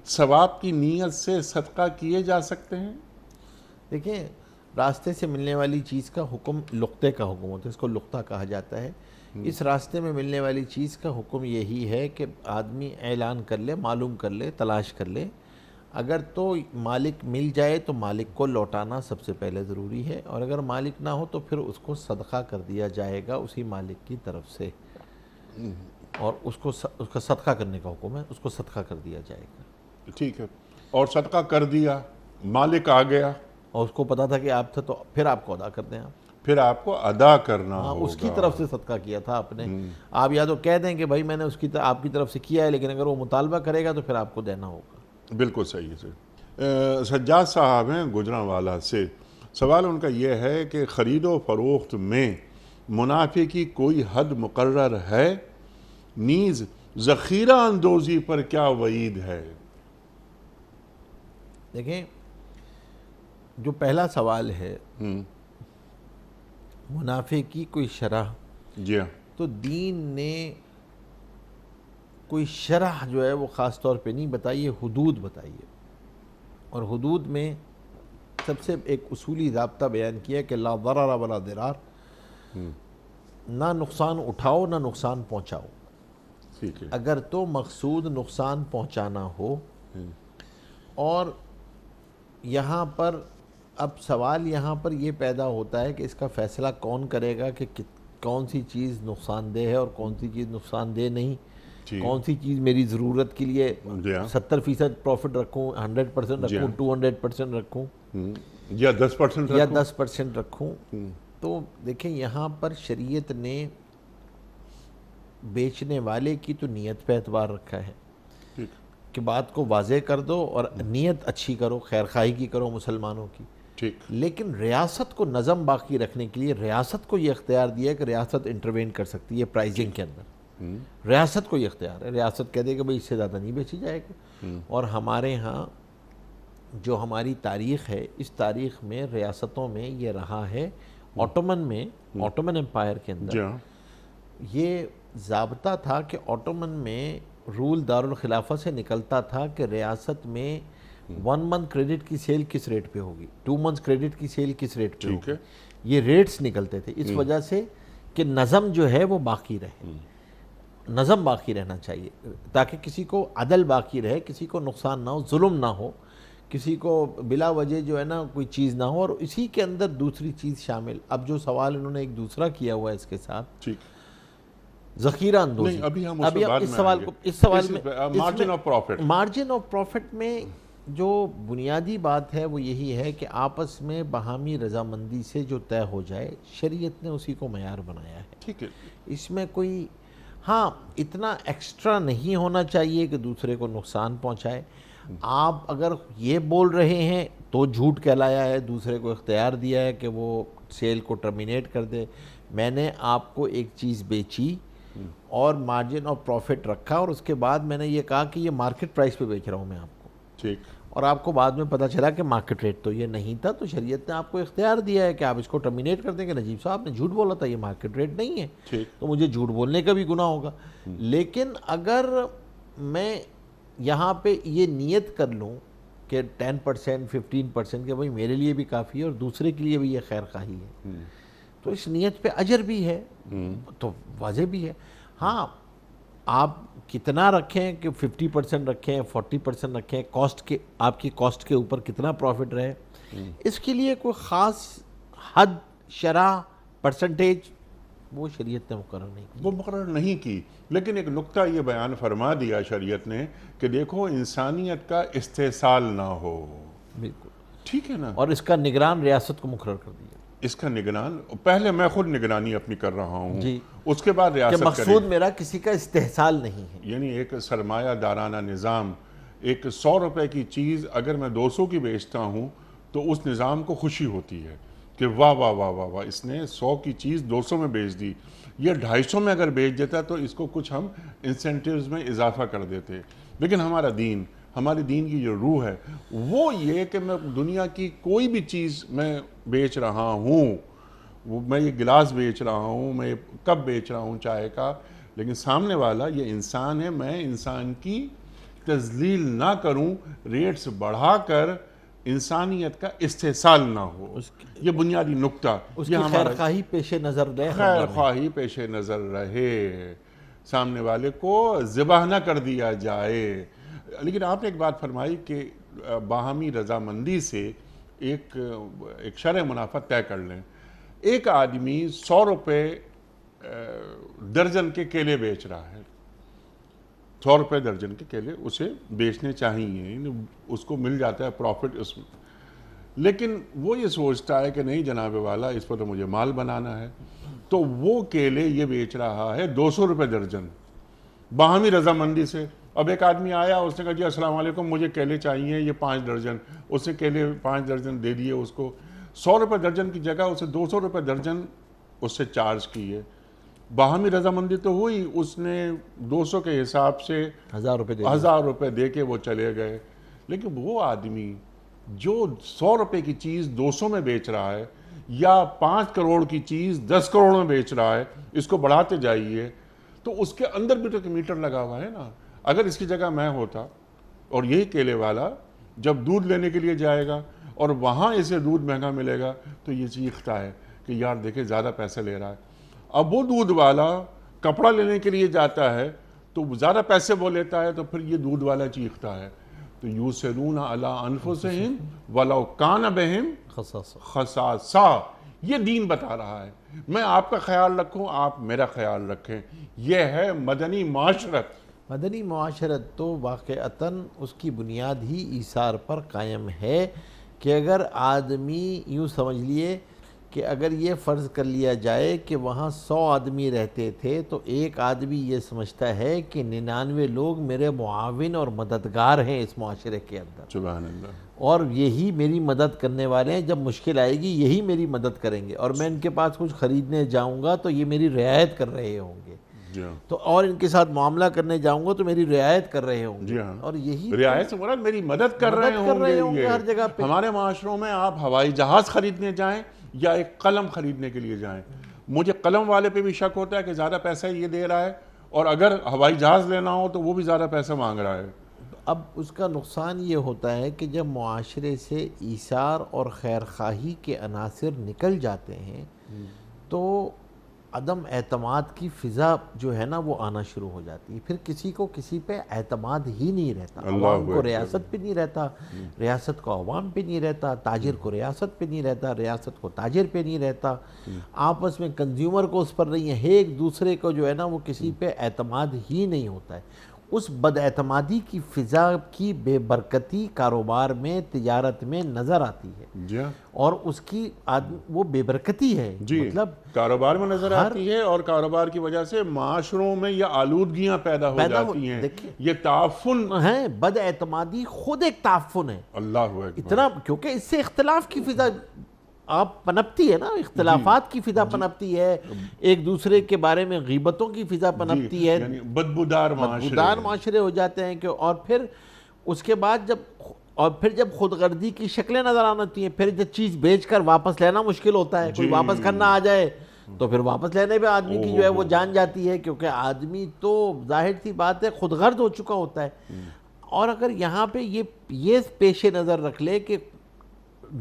ثواب کی نیت سے صدقہ کیے جا سکتے ہیں؟ دیکھیں، راستے سے ملنے والی چیز کا حکم لقطے کا حکم ہوتا ہے، اس کو لقطہ کہا جاتا ہے۔ اس راستے میں ملنے والی چیز کا حکم یہی ہے کہ آدمی اعلان کر لے، معلوم کر لے، تلاش کر لے، اگر تو مالک مل جائے تو مالک کو لوٹانا سب سے پہلے ضروری ہے، اور اگر مالک نہ ہو تو پھر اس کو صدقہ کر دیا جائے گا اسی مالک کی طرف سے، اور اس کا صدقہ کرنے کا حکم ہے، اس کو صدقہ کر دیا جائے گا۔ ٹھیک ہے، اور صدقہ کر دیا، مالک آ گیا، اور اس کو پتا تھا کہ آپ تھے تو پھر آپ کو ادا کر دیں آپ۔ پھر آپ کو ادا کرنا ہوگا۔ اس کی طرف سے صدقہ کیا تھا آپ نے، آپ یا تو کہہ دیں کہ بھائی میں نے آپ کی طرف سے کیا ہے، لیکن اگر وہ مطالبہ کرے گا تو پھر آپ کو دینا ہوگا۔ بالکل صحیح ہے۔ سجاد صاحب ہیں گجرانوالہ سے، سوال ان کا یہ ہے کہ خرید و فروخت میں منافع کی کوئی حد مقرر ہے، نیز ذخیرہ اندوزی پر کیا وعید ہے؟ دیکھیں، جو پہلا سوال ہے منافع کی کوئی شرح، جی ہاں، تو دین نے کوئی شرح جو ہے وہ خاص طور پہ نہیں بتائی ہے، حدود بتائی ہے، اور حدود میں سب سے ایک اصولی ضابطہ بیان کیا ہے کہ لا ضرر ولا ضرار، نہ نقصان اٹھاؤ نہ نقصان پہنچاؤ۔ ٹھیک ہے، اگر تو مقصود نقصان پہنچانا ہو، اور یہاں پر اب سوال یہاں پر یہ پیدا ہوتا ہے کہ اس کا فیصلہ کون کرے گا کہ کون سی چیز نقصان دہ ہے اور کون سی چیز نقصان دہ نہیں، کون سی چیز میری ضرورت کے لیے 70% پروفٹ رکھوں، 100% رکھوں، 200% رکھوں، یا 10% یا 10% رکھوں۔ تو دیکھیں یہاں پر شریعت نے بیچنے والے کی تو نیت پہ اعتبار رکھا ہے کہ بات کو واضح کر دو اور نیت اچھی کرو، خیر خواہی کی کرو مسلمانوں کی، لیکن ریاست کو نظم باقی رکھنے کے لیے ریاست کو یہ اختیار دیا ہے کہ ریاست انٹروین کر سکتی ہے پرائزنگ کے اندر، ریاست کو یہ اختیار ہے، ریاست کہہ دے کہ بھئی اس سے زیادہ نہیں بیچی جائے گا۔ اور ہمارے ہاں جو ہماری تاریخ ہے، اس تاریخ میں ریاستوں میں یہ رہا ہے، آٹومن امپائر کے اندر یہ ضابطہ تھا کہ آٹومن میں رول دارالخلافہ سے نکلتا تھا کہ ریاست میں 1 منتھ کریڈٹ کی سیل کس ریٹ پہ ہوگی، 2 منتھ کریڈٹ کی سیل کس ریٹ پہ ہوگی، یہ ریٹس نکلتے تھے، اس وجہ سے کہ نظم جو ہے وہ باقی رہے، نظم باقی رہنا چاہیے تاکہ کسی کو عدل باقی رہے، کسی کو نقصان نہ ہو، ظلم نہ ہو، کسی کو بلا وجہ جو ہے نا کوئی چیز نہ ہو، اور اسی کے اندر دوسری چیز شامل۔ اب جو سوال انہوں نے ایک دوسرا کیا ہوا ہے اس کے ساتھ، ذخیرہ اندوزی، ابھی ہم اس سوال میں مارجن آف پروفٹ میں جو بنیادی بات ہے وہ یہی ہے کہ آپس میں باہمی رضامندی سے جو طے ہو جائے، شریعت نے اسی کو معیار بنایا ہے۔ ٹھیک ہے، اس میں کوئی اتنا ایکسٹرا نہیں ہونا چاہیے کہ دوسرے کو نقصان پہنچائے۔ آپ اگر یہ بول رہے ہیں تو جھوٹ کہلایا ہے، دوسرے کو اختیار دیا ہے کہ وہ سیل کو ٹرمینیٹ کر دے۔ میں نے آپ کو ایک چیز بیچی اور مارجن آف پروفٹ رکھا، اور اس کے بعد میں نے یہ کہا کہ یہ مارکیٹ پرائس پہ بیچ رہا ہوں میں آپ کو، ٹھیک، اور آپ کو بعد میں پتہ چلا کہ مارکیٹ ریٹ تو یہ نہیں تھا، تو شریعت نے آپ کو اختیار دیا ہے کہ آپ اس کو ٹرمینیٹ کر دیں کہ نجیب صاحب نے جھوٹ بولا تھا، یہ مارکیٹ ریٹ نہیں ہے، تو مجھے جھوٹ بولنے کا بھی گناہ ہوگا۔ لیکن اگر میں یہاں پہ یہ نیت کر لوں کہ 10% 15% کہ بھائی میرے لیے بھی کافی ہے اور دوسرے کے لیے بھی یہ خیر خواہی ہے، تو اس نیت پہ اجر بھی ہے تو واضح بھی ہے. ہاں آپ کتنا رکھیں کہ 50% رکھیں 40% رکھیں کاسٹ کے آپ کی کاسٹ کے اوپر کتنا پروفٹ رہے اس کے لیے کوئی خاص حد شرح پرسنٹیج وہ شریعت نے مقرر نہیں کی. وہ مقرر نہیں کی، لیکن ایک نقطہ یہ بیان فرما دیا شریعت نے کہ دیکھو انسانیت کا استحصال نہ ہو. بالکل ٹھیک ہے نا. اور اس کا نگران ریاست کو مقرر کر دیا. اس کا نگران پہلے میں خود نگرانی اپنی کر رہا ہوں جی. اس کے بعد کہ ریاست مقصود میرا کسی کا استحصال نہیں ہے. یعنی ایک سرمایہ دارانہ نظام، ایک 100 روپے کی چیز اگر میں 200 کی بیچتا ہوں تو اس نظام کو خوشی ہوتی ہے کہ واہ واہ واہ واہ واہ اس نے 100 کی چیز 200 میں بیچ دی. یہ 250 میں اگر بیچ دیتا تو اس کو کچھ ہم انسینٹیوز میں اضافہ کر دیتے. لیکن ہمارے دین کی جو روح ہے وہ یہ کہ میں دنیا کی کوئی بھی چیز میں بیچ رہا ہوں، میں یہ گلاس بیچ رہا ہوں، میں یہ کپ بیچ رہا ہوں چائے کا، لیکن سامنے والا یہ انسان ہے، میں انسان کی تذلیل نہ کروں، ریٹس بڑھا کر انسانیت کا استحصال نہ ہو. یہ بنیادی نقطہ. اس کی خیر خواہی پیش نظر رہے. خیر خواہی پیش نظر رہے، سامنے والے کو ذبح نہ کر دیا جائے. لیکن آپ نے ایک بات فرمائی کہ باہمی رضامندی سے ایک شرح منافع طے کر لیں. ایک آدمی 100 روپے درجن کے کیلے بیچ رہا ہے، 100 روپے درجن کے کیلے اسے بیچنے چاہیے، اس کو مل جاتا ہے پروفٹ اس میں. لیکن وہ یہ سوچتا ہے کہ نہیں جناب والا اس پر تو مجھے مال بنانا ہے، تو وہ کیلے یہ بیچ رہا ہے 200 روپے درجن باہمی رضامندی سے. اب ایک آدمی آیا اس نے کہا جی السلام علیکم مجھے کیلے چاہیے یہ 5 درجن، اس نے کیلے 5 درجن دے دیے اس کو. 100 روپے درجن کی جگہ اسے 200 روپے درجن اس سے چارج کیے. باہمی رضامندی تو ہوئی، اس نے 200 کے حساب سے 1000 روپے دے کے وہ چلے گئے. لیکن وہ آدمی جو 100 روپے کی چیز 200 میں بیچ رہا ہے یا 5 کروڑ کی چیز 10 کروڑ میں بیچ رہا ہے، اس کو بڑھاتے جائیے، تو اس کے اندر بھی تو ایک میٹر لگا ہوا ہے نا. اگر اس کی جگہ میں ہوتا اور یہی کیلے والا جب دودھ لینے کے لیے جائے گا اور وہاں اسے دودھ مہنگا ملے گا تو یہ چیختا ہے کہ یار دیکھیں زیادہ پیسے لے رہا ہے. اب وہ دودھ والا کپڑا لینے کے لیے جاتا ہے تو زیادہ پیسے وہ لیتا ہے، تو پھر یہ دودھ والا چیختا ہے. تو یُوسِرُونَ عَلَىٰ أَنفُسِهِمْ وَلَوْ كَانَ بِهِمْ خَصَاصَةٌ. یہ دین بتا رہا ہے میں آپ کا خیال رکھوں، آپ میرا خیال رکھیں. یہ ہے مدنی معاشرت. مدنی معاشرت تو واقعتاً اس کی بنیاد ہی ایثار پر قائم ہے کہ اگر آدمی یوں سمجھ لیے کہ اگر یہ فرض کر لیا جائے کہ وہاں 100 آدمی رہتے تھے تو ایک آدمی یہ سمجھتا ہے کہ 99 لوگ میرے معاون اور مددگار ہیں اس معاشرے کے اندر، سبحان اللہ، اور یہی میری مدد کرنے والے ہیں. جب مشکل آئے گی یہی میری مدد کریں گے، اور میں ان کے پاس کچھ خریدنے جاؤں گا تو یہ میری رعایت کر رہے ہوں گے، تو اور ان کے ساتھ معاملہ کرنے جاؤں گا تو میری رعایت کر رہے ہوں گے. اور یہی رعایت سے مراد میری مدد کر رہے ہوں گے. ہر جگہ پہ ہمارے معاشروں میں آپ ہوائی جہاز خریدنے جائیں یا ایک قلم خریدنے کے لیے جائیں، مجھے قلم والے پہ بھی شک ہوتا ہے کہ زیادہ پیسہ یہ دے رہا ہے، اور اگر ہوائی جہاز لینا ہو تو وہ بھی زیادہ پیسہ مانگ رہا ہے. اب اس کا نقصان یہ ہوتا ہے کہ جب معاشرے سے ایثار اور خیر خواہی کے عناصر نکل جاتے ہیں تو عدم اعتماد کی فضا جو ہے نا وہ آنا شروع ہو جاتی ہے. پھر کسی کو کسی پہ اعتماد ہی نہیں رہتا. عوام کو ریاست پہ نہیں رہتا، ریاست کو عوام پہ نہیں رہتا، تاجر کو ریاست پہ نہیں رہتا، ریاست کو تاجر پہ نہیں رہتا، آپس میں کنزیومر کو اس پر نہیں ہے، ایک دوسرے کو جو ہے نا وہ کسی پہ اعتماد ہی نہیں ہوتا ہے. اس بد اعتمادی کی فضا کی بے برکتی کاروبار میں تجارت میں نظر آتی ہے، اور اس کی وہ بے برکتی ہے. مطلب کاروبار میں نظر آتی ہے، اور کاروبار کی وجہ سے معاشروں میں یہ آلودگیاں پیدا ہو جاتی ہیں. یہ تعفن ہے، بد اعتمادی خود ایک تعفن ہے. اللہ اکبر. اتنا کیونکہ اس سے اختلاف کی فضا آپ پنپتی ہے نا، اختلافات کی فضا پنپتی ہے، ایک دوسرے کے بارے میں غیبتوں کی فضا پنپتی ہے، یعنی بدبودار معاشرے ہو جاتے ہیں. کہ اور پھر اس کے بعد جب خود غرضی کی شکلیں نظر آتی ہیں، پھر جب چیز بیچ کر واپس لینا مشکل ہوتا ہے، کوئی واپس کرنا آ جائے تو پھر واپس لینے پہ آدمی کی جو ہے وہ جان جاتی ہے، کیونکہ آدمی تو ظاہر سی بات ہے خود غرض ہو چکا ہوتا ہے. اور اگر یہاں پہ یہ پیش نظر رکھ لے کہ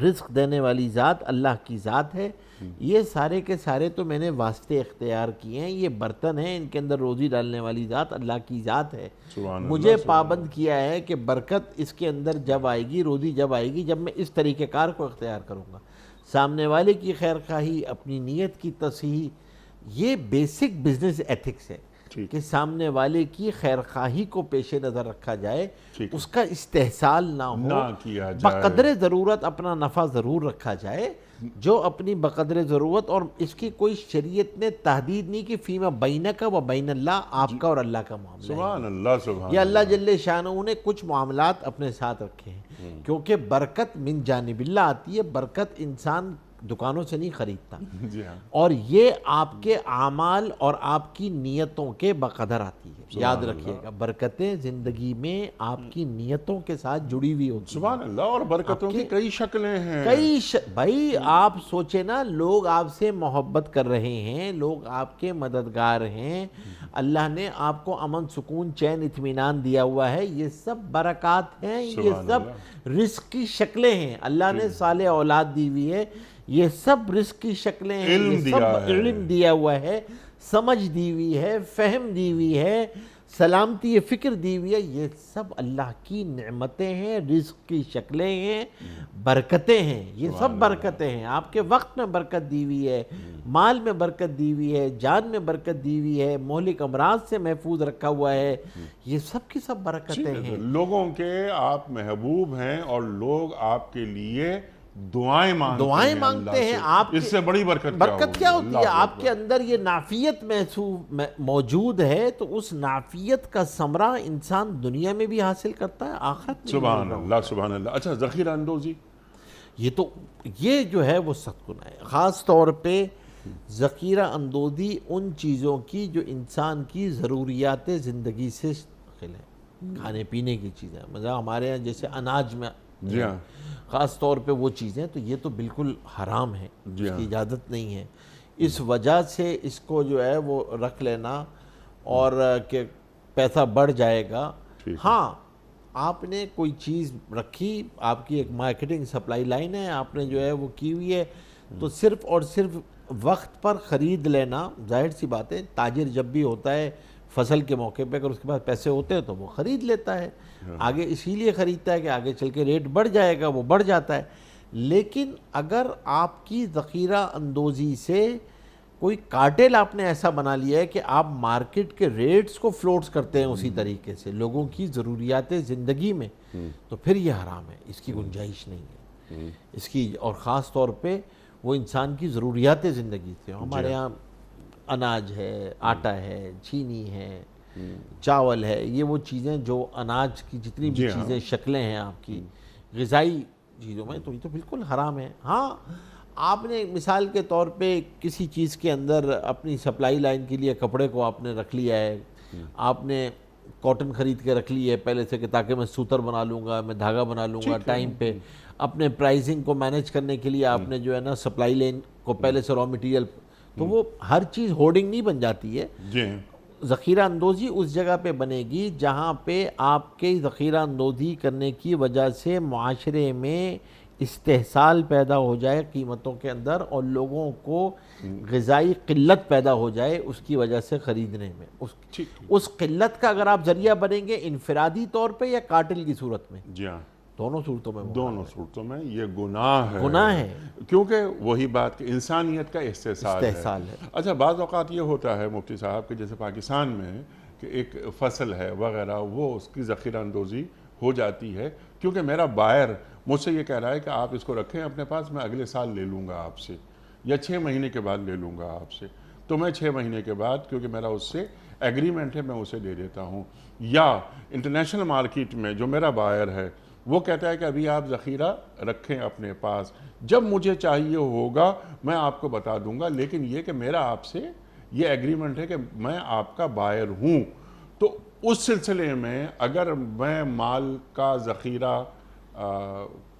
رزق دینے والی ذات اللہ کی ذات ہے. یہ سارے کے سارے تو میں نے واسطے اختیار کیے ہیں. یہ برتن ہیں، ان کے اندر روزی ڈالنے والی ذات اللہ کی ذات ہے. مجھے پابند کیا ہے کہ برکت اس کے اندر جب آئے گی، روزی جب آئے گی، جب میں اس طریقہ کار کو اختیار کروں گا. سامنے والے کی خیر خواہی، اپنی نیت کی تصحیح، یہ بیسک بزنس ایتھکس ہے کہ سامنے والے کی خیر خواہی کو پیش نظر رکھا جائے، اس کا استحصال نہ ہو، بقدر ضرورت اپنا نفع ضرور رکھا جائے، جو اپنی بقدر ضرورت. اور اس کی کوئی شریعت نے تحدید نہیں کہ فیما بینک و بین اللہ، آپ کا اور اللہ کا معاملہ. سبحان اللہ، سبحان یہ اللہ جل شانہ نے کچھ معاملات اپنے ساتھ رکھے ہیں، کیونکہ برکت من جانب اللہ آتی ہے. برکت انسان دکانوں سے نہیں خریدتا، اور یہ آپ کے اعمال اور آپ کی نیتوں کے بقدر آتی ہے. یاد رکھیے گا، برکتیں زندگی میں آپ کی نیتوں کے ساتھ جڑی ہوئی ہوتی ہیں. سبحان اللہ. اور برکتوں کی کئی شکلیں ہیں. بھائی آپ سوچیں نا، لوگ آپ سے محبت کر رہے ہیں، لوگ آپ کے مددگار ہیں، اللہ نے آپ کو امن، سکون، چین، اطمینان دیا ہوا ہے. یہ سب برکات ہیں، یہ سب رزق کی شکلیں ہیں. اللہ نے صالح اولاد دی ہوئی ہے، یہ سب رزق کی شکلیں ہیں. یہ سب علم دیا ہوا ہے، سمجھ دی ہوئی ہے، فہم دی ہوئی ہے، سلامتی فکر دی ہوئی ہے. یہ سب اللہ کی نعمتیں ہیں، رزق کی شکلیں ہیں، برکتیں ہیں. یہ سب برکتیں ہیں. آپ کے وقت میں برکت دی ہوئی ہے، مال میں برکت دی ہوئی ہے، جان میں برکت دی ہوئی ہے، مہلک امراض سے محفوظ رکھا ہوا ہے. یہ سب کی سب برکتیں ہیں. لوگوں کے آپ محبوب ہیں، اور لوگ آپ کے لیے دعائیں مانگتے ہیں. آپ اس سے بڑی برکت کیا ہوتی ہے؟ آپ کے اندر یہ نافیت موجود ہے، تو اس نافیت کا ثمرہ انسان دنیا میں بھی حاصل کرتا ہے، آخرت میں. سبحان اللہ، سبحان اللہ. اچھا، ذخیرہ اندوزی، یہ جو ہے وہ سخت گناہ ہے. خاص طور پہ ذخیرہ اندوزی ان چیزوں کی جو انسان کی ضروریات زندگی سے داخل ہے. کھانے پینے کی چیزیں، مثلا ہمارے یہاں جیسے اناج میں، جی ہاں، خاص طور پہ وہ چیزیں، تو یہ تو بالکل حرام ہے، اس کی اجازت نہیں ہے. اس وجہ سے اس کو جو ہے وہ رکھ لینا، اور کہ پیسہ بڑھ جائے گا. ہاں، آپ نے کوئی چیز رکھی، آپ کی ایک مارکیٹنگ سپلائی لائن ہے، آپ نے جو ہے وہ کی ہوئی ہے، تو صرف اور صرف وقت پر خرید لینا. ظاہر سی بات ہے، تاجر جب بھی ہوتا ہے فصل کے موقع پہ، اگر اس کے پاس پیسے ہوتے ہیں تو وہ خرید لیتا ہے. آگے اسی لیے خریدتا ہے کہ آگے چل کے ریٹ بڑھ جائے گا، وہ بڑھ جاتا ہے. لیکن اگر آپ کی ذخیرہ اندوزی سے کوئی کارٹل آپ نے ایسا بنا لیا ہے کہ آپ مارکیٹ کے ریٹس کو فلوٹس کرتے ہیں اسی طریقے سے لوگوں کی ضروریات زندگی میں، تو پھر یہ حرام ہے. اس کی گنجائش نہیں ہے اس کی. اور خاص طور پہ وہ انسان کی ضروریات زندگی سے. ہمارے ہاں اناج ہے، آٹا ہے، چینی ہے، چاول ہے، یہ وہ چیزیں جو اناج کی جتنی بھی چیزیں شکلیں ہیں آپ کی غذائی چیزوں میں، تو یہ تو بالکل حرام ہے. ہاں، آپ نے مثال کے طور پہ کسی چیز کے اندر اپنی سپلائی لائن کے لیے کپڑے کو آپ نے رکھ لیا ہے، آپ نے کاٹن خرید کے رکھ لی ہے پہلے سے کہ تاکہ میں سوتر بنا لوں گا، میں دھاگا بنا لوں گا ٹائم پہ. اپنے پرائزنگ کو مینیج کرنے کے لیے آپ نے جو ہے نا سپلائی لائن کو پہلے سے را مٹیریل، تو وہ ہر چیز ہورڈنگ نہیں بن جاتی ہے. ذخیرہ اندوزی اس جگہ پہ بنے گی جہاں پہ آپ کے ذخیرہ اندوزی کرنے کی وجہ سے معاشرے میں استحصال پیدا ہو جائے قیمتوں کے اندر، اور لوگوں کو غذائی قلت پیدا ہو جائے اس کی وجہ سے خریدنے میں. اس قلت کا اگر آپ ذریعہ بنیں گے انفرادی طور پہ یا کارٹل کی صورت میں، جی ہاں، دونوں صورتوں میں یہ گناہ ہے. کیونکہ وہی بات کہ انسانیت کا استحصال ہے. اچھا، بعض اوقات یہ ہوتا ہے مفتی صاحب کہ جیسے پاکستان میں کہ ایک فصل ہے وغیرہ، وہ اس کی ذخیرہ اندوزی ہو جاتی ہے کیونکہ میرا بائر مجھ سے یہ کہہ رہا ہے کہ آپ اس کو رکھیں اپنے پاس، میں اگلے سال لے لوں گا آپ سے، یا 6 مہینے کے بعد لے لوں گا آپ سے. تو میں 6 مہینے کے بعد، کیونکہ میرا اس سے ایگریمنٹ ہے، میں اسے دے دیتا ہوں. یا انٹرنیشنل مارکیٹ میں جو میرا بائر ہے وہ کہتا ہے کہ ابھی آپ ذخیرہ رکھیں اپنے پاس، جب مجھے چاہیے ہوگا میں آپ کو بتا دوں گا، لیکن یہ کہ میرا آپ سے یہ ایگریمنٹ ہے کہ میں آپ کا بائر ہوں. تو اس سلسلے میں اگر میں مال کا ذخیرہ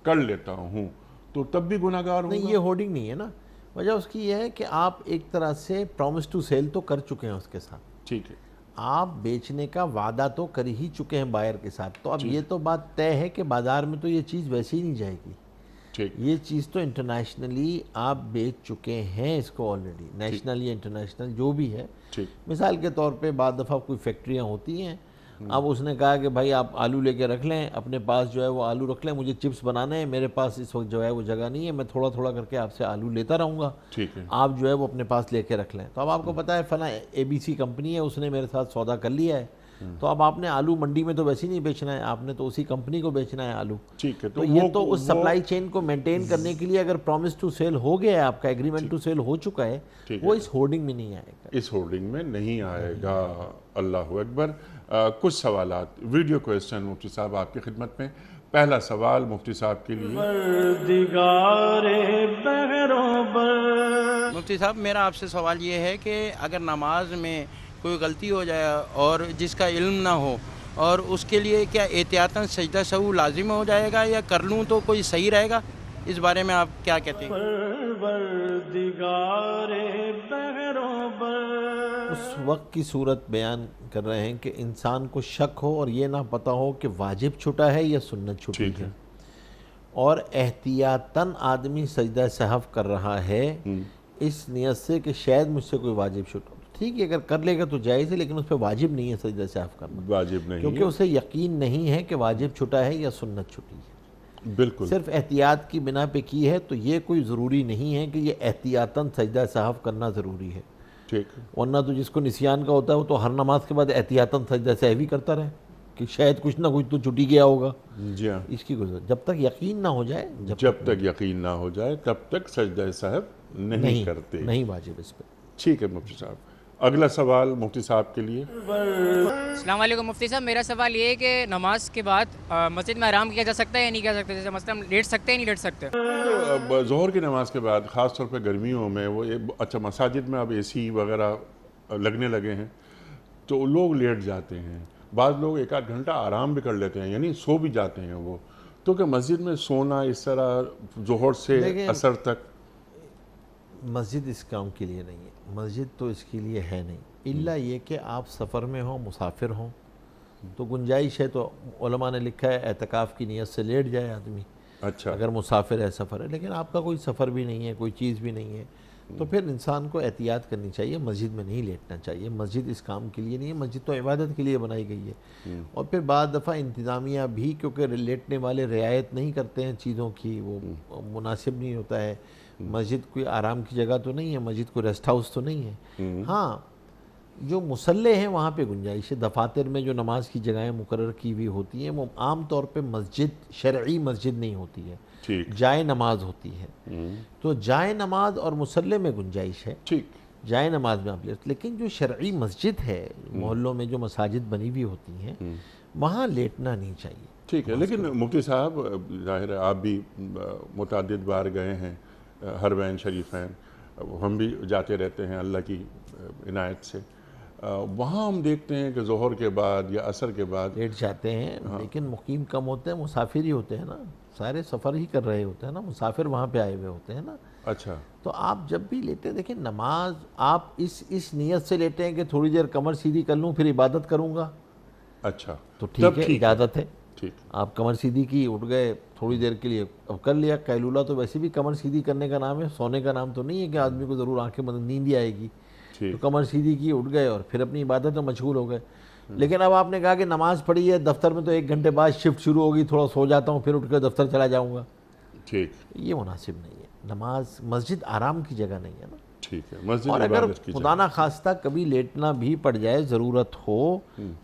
کر لیتا ہوں تو تب بھی گناہ گار ہوں. نہیں، یہ ہورڈنگ نہیں ہے نا. وجہ اس کی یہ ہے کہ آپ ایک طرح سے پرومس ٹو سیل تو کر چکے ہیں اس کے ساتھ. ٹھیک ہے، آپ بیچنے کا وعدہ تو کر ہی چکے ہیں بائر کے ساتھ. تو اب یہ تو بات طے ہے کہ بازار میں تو یہ چیز ویسے ہی نہیں جائے گی. ٹھیک یہ چیز تو انٹرنیشنلی آپ بیچ چکے ہیں اس کو آلریڈی، نیشنل یا انٹرنیشنل جو بھی ہے. ٹھیک مثال کے طور پہ بعض دفعہ کوئی فیکٹریاں ہوتی ہیں، اب اس نے کہا کہ بھائی آپ آلو لے کے رکھ لیں، اپنے پاس جو ہے وہ آلو رکھ لیں، مجھے چپس بنانے ہیں، میرے پاس اس وقت جو ہے وہ جگہ نہیں ہے، میں تھوڑا تھوڑا کر کے آپ سے آلو لیتا رہوں گا، ٹھیک ہے آپ جو ہے وہ اپنے پاس لے کے رکھ لیں. تو اب آپ کو پتہ ہے فلاں ABC کمپنی ہے، اس نے میرے ساتھ سودا کر لیا ہے، تو اب آپ نے آلو منڈی میں تو ویسے ہی نہیں بیچنا ہے، آپ نے تو اسی کمپنی کو بیچنا ہے آلو. ٹھیک ہے. تو یہ تو اس سپلائی چین کو مینٹین کرنے کے لیے اگر پرومس ٹو سیل ہو گیا ہے، آپ کا ایگریمنٹ ٹو سیل ہو چکا ہے، وہ اس ہورڈنگ میں نہیں آئے گا. اس ہولڈنگ میں نہیں آئے گا. اللہ اکبر. کچھ سوالات ویڈیو کوئسچن مفتی صاحب آپ کی خدمت میں. پہلا سوال مفتی صاحب کے لیے. مفتی صاحب میرا آپ سے سوال یہ ہے کہ اگر نماز میں کوئی غلطی ہو جائے اور جس کا علم نہ ہو، اور اس کے لیے کیا احتیاطاً سجدہ سہو لازم ہو جائے گا یا کر لوں تو کوئی صحیح رہے گا؟ اس بارے میں آپ کیا کہتے ہیں؟ اس وقت کی صورت بیان کر رہے ہیں کہ انسان کو شک ہو اور یہ نہ پتہ ہو کہ واجب چھٹا ہے یا سنت چھٹی ٹھیک ہے، ہے. اور احتیاطاً آدمی سجدہ سہو کر رہا ہے اس نیت سے کہ شاید مجھ سے کوئی واجب چھٹا. ٹھیک ہے، اگر کر لے گا تو جائز ہے، لیکن اس پہ واجب نہیں ہے سجدہ سہو کرنا، واجب نہیں کیونکہ اسے یقین نہیں ہے کہ واجب چھٹا ہے یا سنت چھٹی ہے. بالکل. صرف احتیاط کی بنا پہ کی ہے تو یہ کوئی ضروری نہیں ہے کہ یہ احتیاطاً سجدہ سہو کرنا ضروری ہے. ٹھیک ہے. ورنہ تو جس کو نسیان کا ہوتا ہے وہ تو ہر نماز کے بعد احتیاطاً سجدہ سہو کرتا رہے کہ شاید کچھ نہ کچھ تو چھٹی گیا ہوگا. جی ہاں. اس کی کوئی ضرورت، جب تک یقین نہ ہو جائے جب تک یقین نہ ہو جائے تب تک سجدہ سہو نہیں کرتے. نہیں واجب اس پہ. ٹھیک ہے مفتی صاحب. اگلا سوال مفتی صاحب کے لیے. السلام علیکم مفتی صاحب، میرا سوال یہ ہے کہ نماز کے بعد مسجد میں آرام کیا جا سکتا ہے یا نہیں کیا سکتا؟ جیسے مثلا ہم لیٹ سکتے ہیں یا نہیں لیٹ سکتے؟ ظہر کی نماز کے بعد خاص طور پہ گرمیوں میں وہ اچھا مساجد میں اب AC وغیرہ لگنے لگے ہیں تو لوگ لیٹ جاتے ہیں. بعض لوگ 1 آدھ گھنٹہ آرام بھی کر لیتے ہیں، یعنی سو بھی جاتے ہیں وہ. تو کہ مسجد میں سونا اس طرح ظہر سے اثر تک؟ مسجد اس کام کے لیے نہیں ہے، مسجد تو اس کے لیے ہے نہیں، الا یہ کہ آپ سفر میں ہوں، مسافر ہوں تو گنجائش ہے. تو علماء نے لکھا ہے اعتکاف کی نیت سے لیٹ جائے آدمی اچھا. اگر مسافر ہے، سفر ہے. لیکن آپ کا کوئی سفر بھی نہیں ہے، کوئی چیز بھی نہیں ہے، تو پھر انسان کو احتیاط کرنی چاہیے، مسجد میں نہیں لیٹنا چاہیے. مسجد اس کام کے لیے نہیں ہے، مسجد تو عبادت کے لیے بنائی گئی ہے. اور پھر بعض دفعہ انتظامیہ بھی کیونکہ لیٹنے والے رعایت نہیں کرتے ہیں چیزوں کی، وہ مناسب نہیں ہوتا ہے. مسجد کوئی آرام کی جگہ تو نہیں ہے، مسجد کوئی ریسٹ ہاؤس تو نہیں ہے. ہاں جو مصلے ہیں وہاں پہ گنجائش ہے. دفاتر میں جو نماز کی جگہیں مقرر کی ہوئی ہوتی ہیں وہ عام طور پہ مسجد، شرعی مسجد نہیں ہوتی ہے، جائے نماز ہوتی ہے. تو جائے نماز اور مصلے میں گنجائش ہے، ٹھیک. جائے نماز میں آپ لیکن جو شرعی مسجد ہے، محلوں میں جو مساجد بنی ہوئی ہوتی ہیں وہاں لیٹنا نہیں چاہیے. ٹھیک ہے. لیکن مفتی صاحب ظاہر ہے آپ بھی متعدد بار گئے ہیں حرمین شریفین، ہم بھی جاتے رہتے ہیں اللہ کی عنایت سے. وہاں ہم دیکھتے ہیں کہ ظہر کے بعد یا عصر کے بعد لیٹ جاتے ہیں، لیکن مقیم کم ہوتے ہیں، مسافر ہی ہوتے ہیں نا، سارے سفر ہی کر رہے ہوتے ہیں نا، مسافر وہاں پہ آئے ہوئے ہوتے ہیں نا. اچھا. تو آپ جب بھی لیتے ہیں دیکھیں نماز آپ اس نیت سے لیتے ہیں کہ تھوڑی دیر کمر سیدھی کر لوں پھر عبادت کروں گا. اچھا. تو ٹھیک ہے، اجازت ہے. ٹھیک. آپ کمر سیدھی کی، اٹھ گئے تھوڑی دیر کے لیے، اب کر لیا. قیلولہ تو ویسے بھی کمر سیدھی کرنے کا نام ہے، سونے کا نام تو نہیں ہے کہ آدمی کو ضرور آنکھیں بند نیند ہی آئے گی. تو کمر سیدھی کی، اٹھ گئے اور پھر اپنی عبادت میں مشغول ہو گئے. لیکن اب آپ نے کہا کہ نماز پڑھی ہے، دفتر میں تو 1 گھنٹے بعد شفٹ شروع ہوگی، تھوڑا سو جاتا ہوں پھر اٹھ کے دفتر چلا جاؤں گا. ٹھیک. یہ مناسب نہیں ہے. نماز مسجد آرام کی جگہ نہیں ہے نا. ٹھیک ہے. مسجد اور اگر عبادت کی خدا نہ خواستہ کبھی لیٹنا بھی پڑ جائے، ضرورت ہو،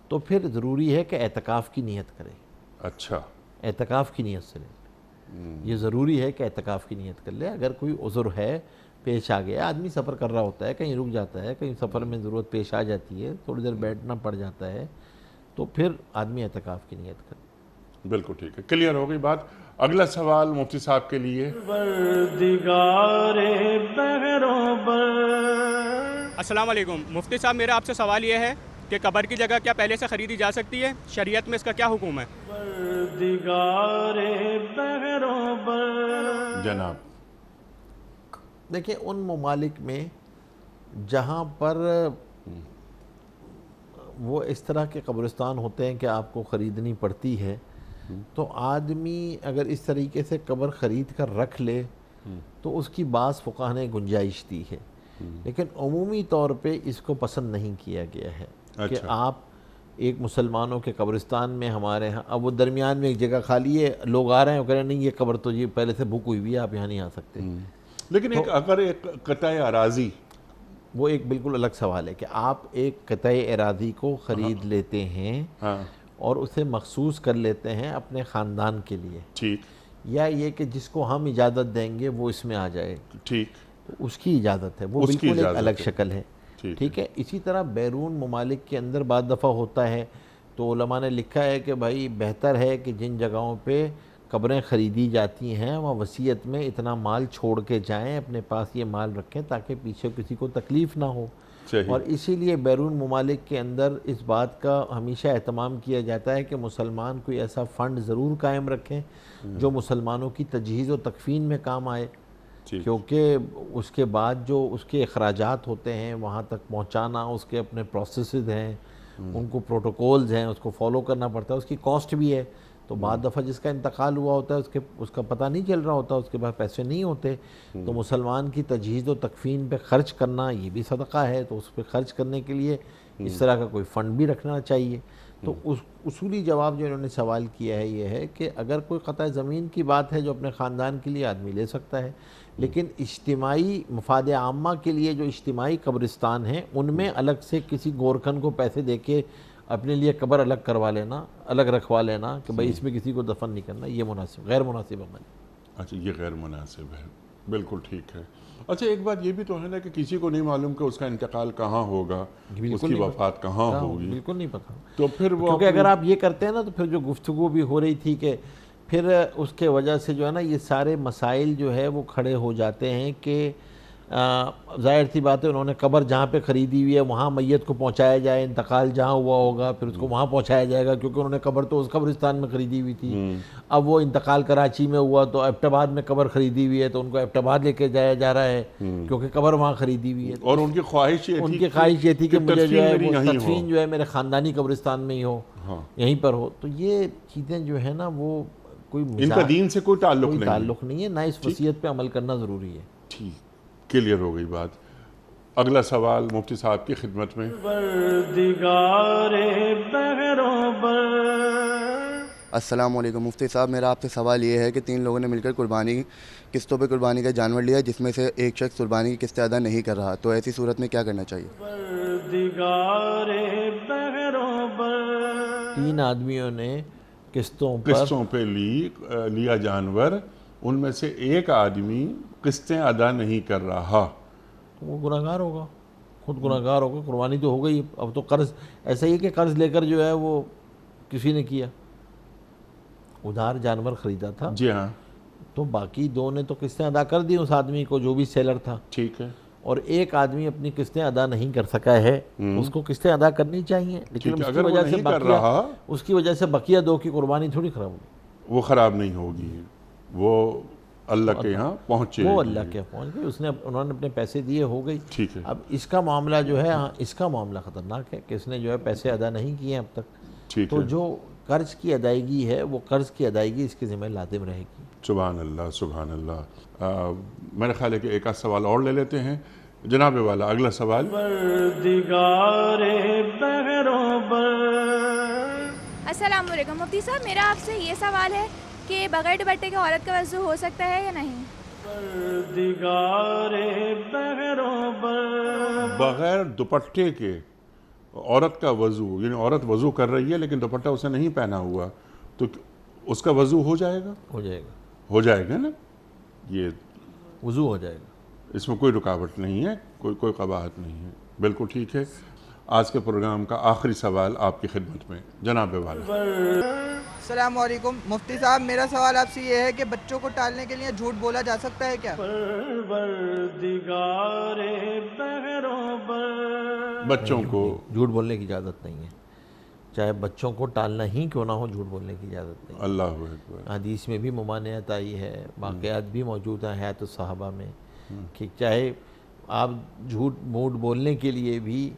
تو پھر ضروری ہے کہ اعتکاف کی نیت کرے. اچھا. اعتکاف کی نیت سے لے، یہ ضروری ہے کہ اعتکاف کی نیت کر لے. اگر کوئی عذر ہے، پیش آ گیا، آدمی سفر کر رہا ہوتا ہے، کہیں رک جاتا ہے، کہیں سفر میں ضرورت پیش آ جاتی ہے، تھوڑی دیر بیٹھنا پڑ جاتا ہے، تو پھر آدمی اعتکاف کی نیت کرے. بالکل ٹھیک ہے. کلیئر ہو گئی بات. اگلا سوال مفتی صاحب کے لیے. السلام علیکم مفتی صاحب، میرا آپ سے سوال یہ ہے کہ قبر کی جگہ کیا پہلے سے خریدی جا سکتی ہے؟ شریعت میں اس کا کیا حکم ہے؟ جناب دیکھیں ان ممالک میں جہاں پر وہ اس طرح کے قبرستان ہوتے ہیں کہ آپ کو خریدنی پڑتی ہے، تو آدمی اگر اس طریقے سے قبر خرید کر رکھ لے تو اس کی بعض فقہاء نے گنجائش دی ہے، لیکن عمومی طور پہ اس کو پسند نہیں کیا گیا ہے کہ آپ ایک مسلمانوں کے قبرستان میں ہمارے ہاں، اب وہ درمیان میں ایک جگہ خالی ہے، لوگ آ رہے ہیں وہ کہہ رہے ہیں نہیں یہ قبر تو یہ پہلے سے بک ہوئی ہوئی ہے، آپ یہاں نہیں آ سکتے. لیکن اگر ایک قطع اراضی، وہ ایک بالکل الگ سوال ہے کہ آپ ایک قطع اراضی کو خرید لیتے ہیں اور اسے مخصوص کر لیتے ہیں اپنے خاندان کے لیے، ٹھیک، یا یہ کہ جس کو ہم اجازت دیں گے وہ اس میں آ جائے، ٹھیک، تو اس کی اجازت ہے، وہ بالکل ایک الگ شکل ہے. ٹھیک ہے. اسی طرح بیرون ممالک کے اندر بعض دفعہ ہوتا ہے تو علماء نے لکھا ہے کہ بھائی بہتر ہے کہ جن جگہوں پہ قبریں خریدی جاتی ہیں وہاں وصیت میں اتنا مال چھوڑ کے جائیں، اپنے پاس یہ مال رکھیں تاکہ پیچھے کسی کو تکلیف نہ ہو. اور اسی لیے بیرون ممالک کے اندر اس بات کا ہمیشہ اہتمام کیا جاتا ہے کہ مسلمان کوئی ایسا فنڈ ضرور قائم رکھیں جو مسلمانوں کی تجہیز و تکفین میں کام آئے، کیونکہ اس کے بعد جو اس کے اخراجات ہوتے ہیں وہاں تک پہنچانا، اس کے اپنے پروسیسز ہیں، ان کو پروٹوکولز ہیں، اس کو فالو کرنا پڑتا ہے، اس کی کاسٹ بھی ہے. تو بعض دفعہ جس کا انتقال ہوا ہوتا ہے اس کا پتہ نہیں چل رہا ہوتا، اس کے پاس پیسے نہیں ہوتے، تو مسلمان کی تجہیز و تکفین پہ خرچ کرنا یہ بھی صدقہ ہے، تو اس پہ خرچ کرنے کے لیے اس طرح کا کوئی فنڈ بھی رکھنا چاہیے. تو اس اصولی جواب جو انہوں نے سوال کیا ہے یہ ہے کہ اگر کوئی قطع زمین کی بات ہے جو اپنے خاندان کے لیے آدمی لے سکتا ہے، لیکن اجتماعی مفاد عامہ کے لیے جو اجتماعی قبرستان ہیں ان میں الگ سے کسی گورکھن کو پیسے دے کے اپنے لیے قبر الگ کروا لینا، الگ رکھوا لینا کہ بھائی اس میں کسی کو دفن نہیں کرنا، یہ غیر مناسب عمل ہے. اچھا، یہ غیر مناسب ہے، بالکل ٹھیک ہے. اچھا، ایک بات یہ بھی تو ہے نا کہ کسی کو نہیں معلوم کہ اس کا انتقال کہاں ہوگا، اس کی وفات کہاں ہوگی، بالکل نہیں پتہ. تو پھر وہ کیونکہ اگر آپ یہ کرتے ہیں نا تو پھر جو گفتگو بھی ہو رہی تھی کہ پھر اس کے وجہ سے جو ہے نا یہ سارے مسائل جو ہے وہ کھڑے ہو جاتے ہیں کہ ظاہر سی بات ہے انہوں نے قبر جہاں پہ خریدی ہوئی ہے وہاں میت کو پہنچایا جائے، انتقال جہاں ہوا ہوگا پھر اس کو وہاں پہنچایا جائے گا، کیونکہ انہوں نے قبر تو اس قبرستان میں خریدی ہوئی تھی. اب وہ انتقال کراچی میں ہوا تو ایبٹ آباد میں قبر خریدی ہوئی ہے تو ان کو ایبٹ آباد لے کے جایا جا رہا ہے کیونکہ قبر وہاں خریدی ہوئی ہے. اور ان کی خواہش یہ تھی کہ مجھے جو ہے وہ تدفین جو ہے میرے خاندانی قبرستان میں ہی ہو، یہیں پر ہو. تو یہ چیزیں جو ہے نا وہ ان کا دین سے کوئی تعلق نہیں ہے، نہ اس وصیت پہ عمل کرنا ضروری ہے. ٹھیک، کلیئر ہو گئی بات. اگلا سوال مفتی صاحب کی خدمت میں. السلام علیکم مفتی صاحب، میرا آپ سے سوال یہ ہے کہ 3 لوگوں نے مل کر قسطوں پہ قربانی کا جانور لیا جس میں سے ایک شخص قربانی کی قسطیں ادا نہیں کر رہا، تو ایسی صورت میں کیا کرنا چاہیے؟ 3 آدمیوں نے قسطوں پہ لیا جانور، ان میں سے ایک آدمی قسطیں ادا نہیں کر رہا، تو وہ گناہگار ہوگا، خود گناہگار ہوگا. قربانی تو ہو گئی، اب تو قرض ایسا ہی کہ قرض لے کر جو ہے وہ کسی نے کیا، ادھار جانور خریدا تھا. جی ہاں. تو باقی 2 نے تو قسطیں ادا کر دی اس آدمی کو جو بھی سیلر تھا. ٹھیک ہے. اور ایک آدمی اپنی قسطیں ادا نہیں کر سکا ہے، اس کو قسطیں ادا کرنی چاہیے، لیکن اس کی وجہ سے بقیہ 2 کی قربانی تھوڑی خراب ہوگی. وہ خراب نہیں ہوگی، وہ اللہ کے یہاں پہنچے، وہ اللہ کے پہنچ گئی، انہوں نے اپنے پیسے دیے، ہو گئی. ٹھیک ہے. اب اس کا معاملہ جو ہے اس کا معاملہ خطرناک ہے کہ اس نے جو ہے پیسے ادا نہیں کیے اب تک. تو جو قرض کی ادائیگی ہے وہ قرض کی ادائیگی اس کے ذمہ لازم رہے گی. سبحان اللہ، سبحان اللہ. میرا خیال ہے کہ ایک آدھ سوال اور لے لیتے ہیں. جناب والا اگلا سوال. السلام علیکم مفتی صاحب، میرا آپ سے یہ سوال ہے کہ بغیر دوپٹے کے عورت کا وضو ہو سکتا ہے یا نہیں؟ بغیر دوپٹے کے عورت کا وضو، یعنی عورت وضو کر رہی ہے لیکن دوپٹہ اسے نہیں پہنا ہوا، تو اس کا وضو ہو جائے گا؟ ہو جائے گا نا، یہ وضو ہو جائے گا، اس میں کوئی رکاوٹ نہیں ہے، کوئی قباحت نہیں ہے. بالکل ٹھیک ہے. آج کے پروگرام کا آخری سوال آپ کی خدمت میں جناب والا. السلام علیکم مفتی صاحب، میرا سوال آپ سے یہ ہے کہ بچوں کو ٹالنے کے لیے جھوٹ بولا جا سکتا ہے کیا؟ بچوں کو جھوٹ بولنے کی اجازت نہیں ہے، چاہے بچوں کو ٹالنا ہی کیوں نہ ہو، جھوٹ بولنے کی اجازت نہیں. اللہ اکبر. حدیث میں بھی ممانعت آئی ہے، واقعات بھی موجود ہیں حیات الصحابہ میں کہ چاہے آپ جھوٹ موٹ بولنے کے لیے بھی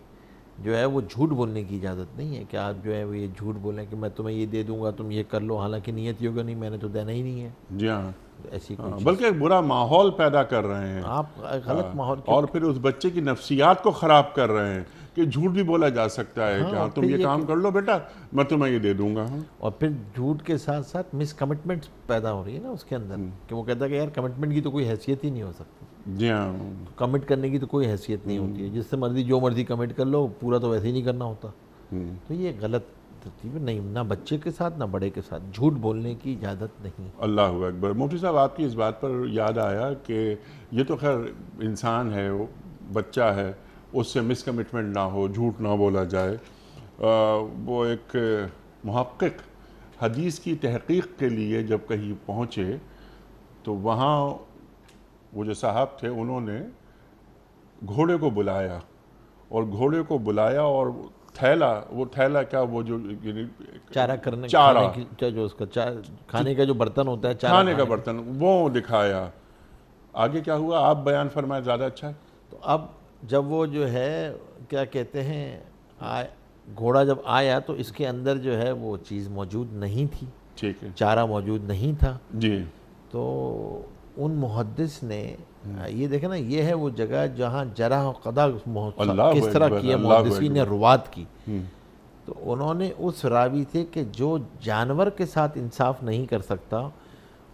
جو ہے وہ جھوٹ بولنے کی اجازت نہیں ہے کہ آپ جو ہے وہ یہ جھوٹ بولیں کہ میں تمہیں یہ دے دوں گا تم یہ کر لو، حالانکہ نیت یہ ہوگا نہیں میں نے تو دینا ہی نہیں ہے. جی ہاں، ایسی کوئی بلکہ ایک برا ماحول پیدا کر رہے ہیں آپ غلط ماحول اور پھر اس بچے کی نفسیات کو خراب کر رہے ہیں کہ جھوٹ بھی بولا جا سکتا ہے کہ ہاں تم یہ کام کر لو بیٹا میں تمہیں یہ دے دوں گا. اور پھر جھوٹ کے ساتھ ساتھ مس کمٹمنٹ پیدا ہو رہی ہے نا اس کے اندر کہ وہ کہتا ہے کہ یار کمٹمنٹ کی تو کوئی حیثیت ہی نہیں ہو سکتی. جی ہاں، کمٹ کرنے کی تو کوئی حیثیت نہیں ہوتی ہے، جس سے مرضی جو مرضی کمٹ کر لو پورا تو ویسے ہی نہیں کرنا ہوتا. تو یہ غلط ترتیب نہیں، نہ بچے کے ساتھ نہ بڑے کے ساتھ جھوٹ بولنے کی اجازت نہیں. اللہ اکبر. مفتی صاحب آپ کی اس بات پر یاد آیا کہ یہ تو خیر انسان ہے، وہ بچہ ہے، اس سے مس کمٹمنٹ نہ ہو، جھوٹ نہ بولا جائے. وہ ایک محقق حدیث کی تحقیق کے لیے جب کہیں پہنچے تو وہاں وہ جو صاحب تھے انہوں نے گھوڑے کو بلایا اور تھیلا کیا وہ جو چارہ کرنے چارہ جو اس کا کھانے کا جو برتن ہوتا ہے کھانے کا برتن وہ دکھایا. آگے کیا ہوا آپ بیان فرمائے زیادہ اچھا ہے. تو اب جب وہ جو ہے کیا کہتے ہیں گھوڑا جب آیا تو اس کے اندر جو ہے وہ چیز موجود نہیں تھی، ٹھیک ہے، چارہ موجود نہیں تھا. جی. تو ان محدث نے یہ دیکھیں نا یہ ہے وہ جگہ جہاں جرح و قدع کس طرح کی ہے محدثین نے روات کی. تو انہوں نے اس راوی تھے کہ جو جانور کے ساتھ انصاف نہیں کر سکتا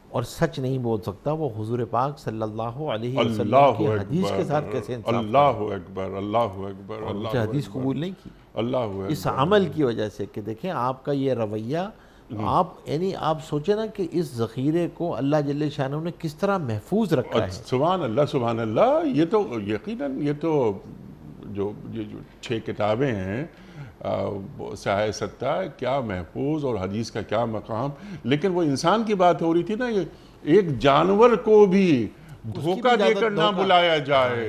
اور سچ نہیں بول سکتا وہ حضور پاک صلی اللہ علیہ وسلم کی حدیث کے ساتھ کیسے انصاف کرے. اللہ اکبر، اللہ اکبر، اللہ حدیث قبول نہیں کی اللہ اکبر. اس عمل کی وجہ سے کہ دیکھیں آپ کا یہ رویہ آپ سوچیں نا کہ اس ذخیرے کو اللہ جل شانہ نے کس طرح محفوظ رکھا ہے. سبحان اللہ سبحان اللہ. یہ تو یقیناً یہ تو جو 6 کتابیں ہیں سیاہ ستہ کیا محفوظ اور حدیث کا کیا مقام. لیکن وہ انسان کی بات ہو رہی تھی نا، یہ ایک جانور کو بھی دھوکہ دے کر نہ بلایا جائے،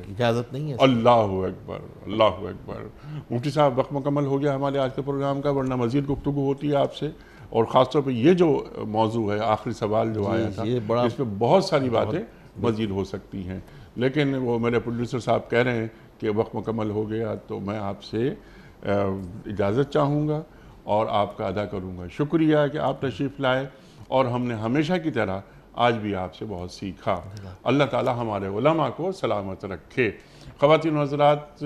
اجازت نہیں ہے. اللہ اکبر، اللہ اکبر. مفتی صاحب وقت مکمل ہو گیا ہمارے آج کے پروگرام کا، ورنہ مزید گفتگو ہوتی ہے آپ سے. اور خاص طور پہ یہ جو موضوع ہے آخری سوال جو آیا تھا اس پہ بہت ساری باتیں مزید ہو سکتی ہیں، لیکن وہ میرے پروڈیوسر صاحب کہہ رہے ہیں کہ وقت مکمل ہو گیا تو میں آپ سے اجازت چاہوں گا اور آپ کا ادا کروں گا. شکریہ کہ آپ تشریف لائے اور ہم نے ہمیشہ کی طرح آج بھی آپ سے بہت سیکھا. اللہ تعالی ہمارے علماء کو سلامت رکھے. خواتین و حضرات،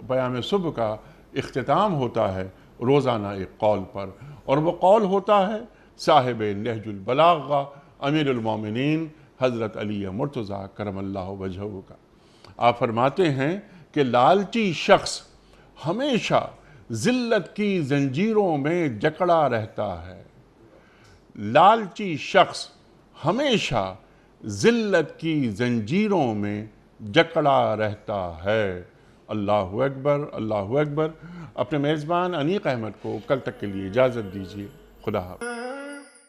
بیان صبح کا اختتام ہوتا ہے روزانہ ایک قول پر، اور وہ قول ہوتا ہے صاحب نہج البلاغہ امیر المومنین حضرت علی مرتضیٰ کرم اللہ وجہہ کا. آپ فرماتے ہیں کہ لالچی شخص ہمیشہ ذلت کی زنجیروں میں جکڑا رہتا ہے. لالچی شخص ہمیشہ ذلت کی زنجیروں میں جکڑا رہتا ہے. اللہ اکبر، اللہ اکبر. اپنے میزبان انیق احمد کو کل تک کے لیے اجازت دیجیے. خدا حافظ.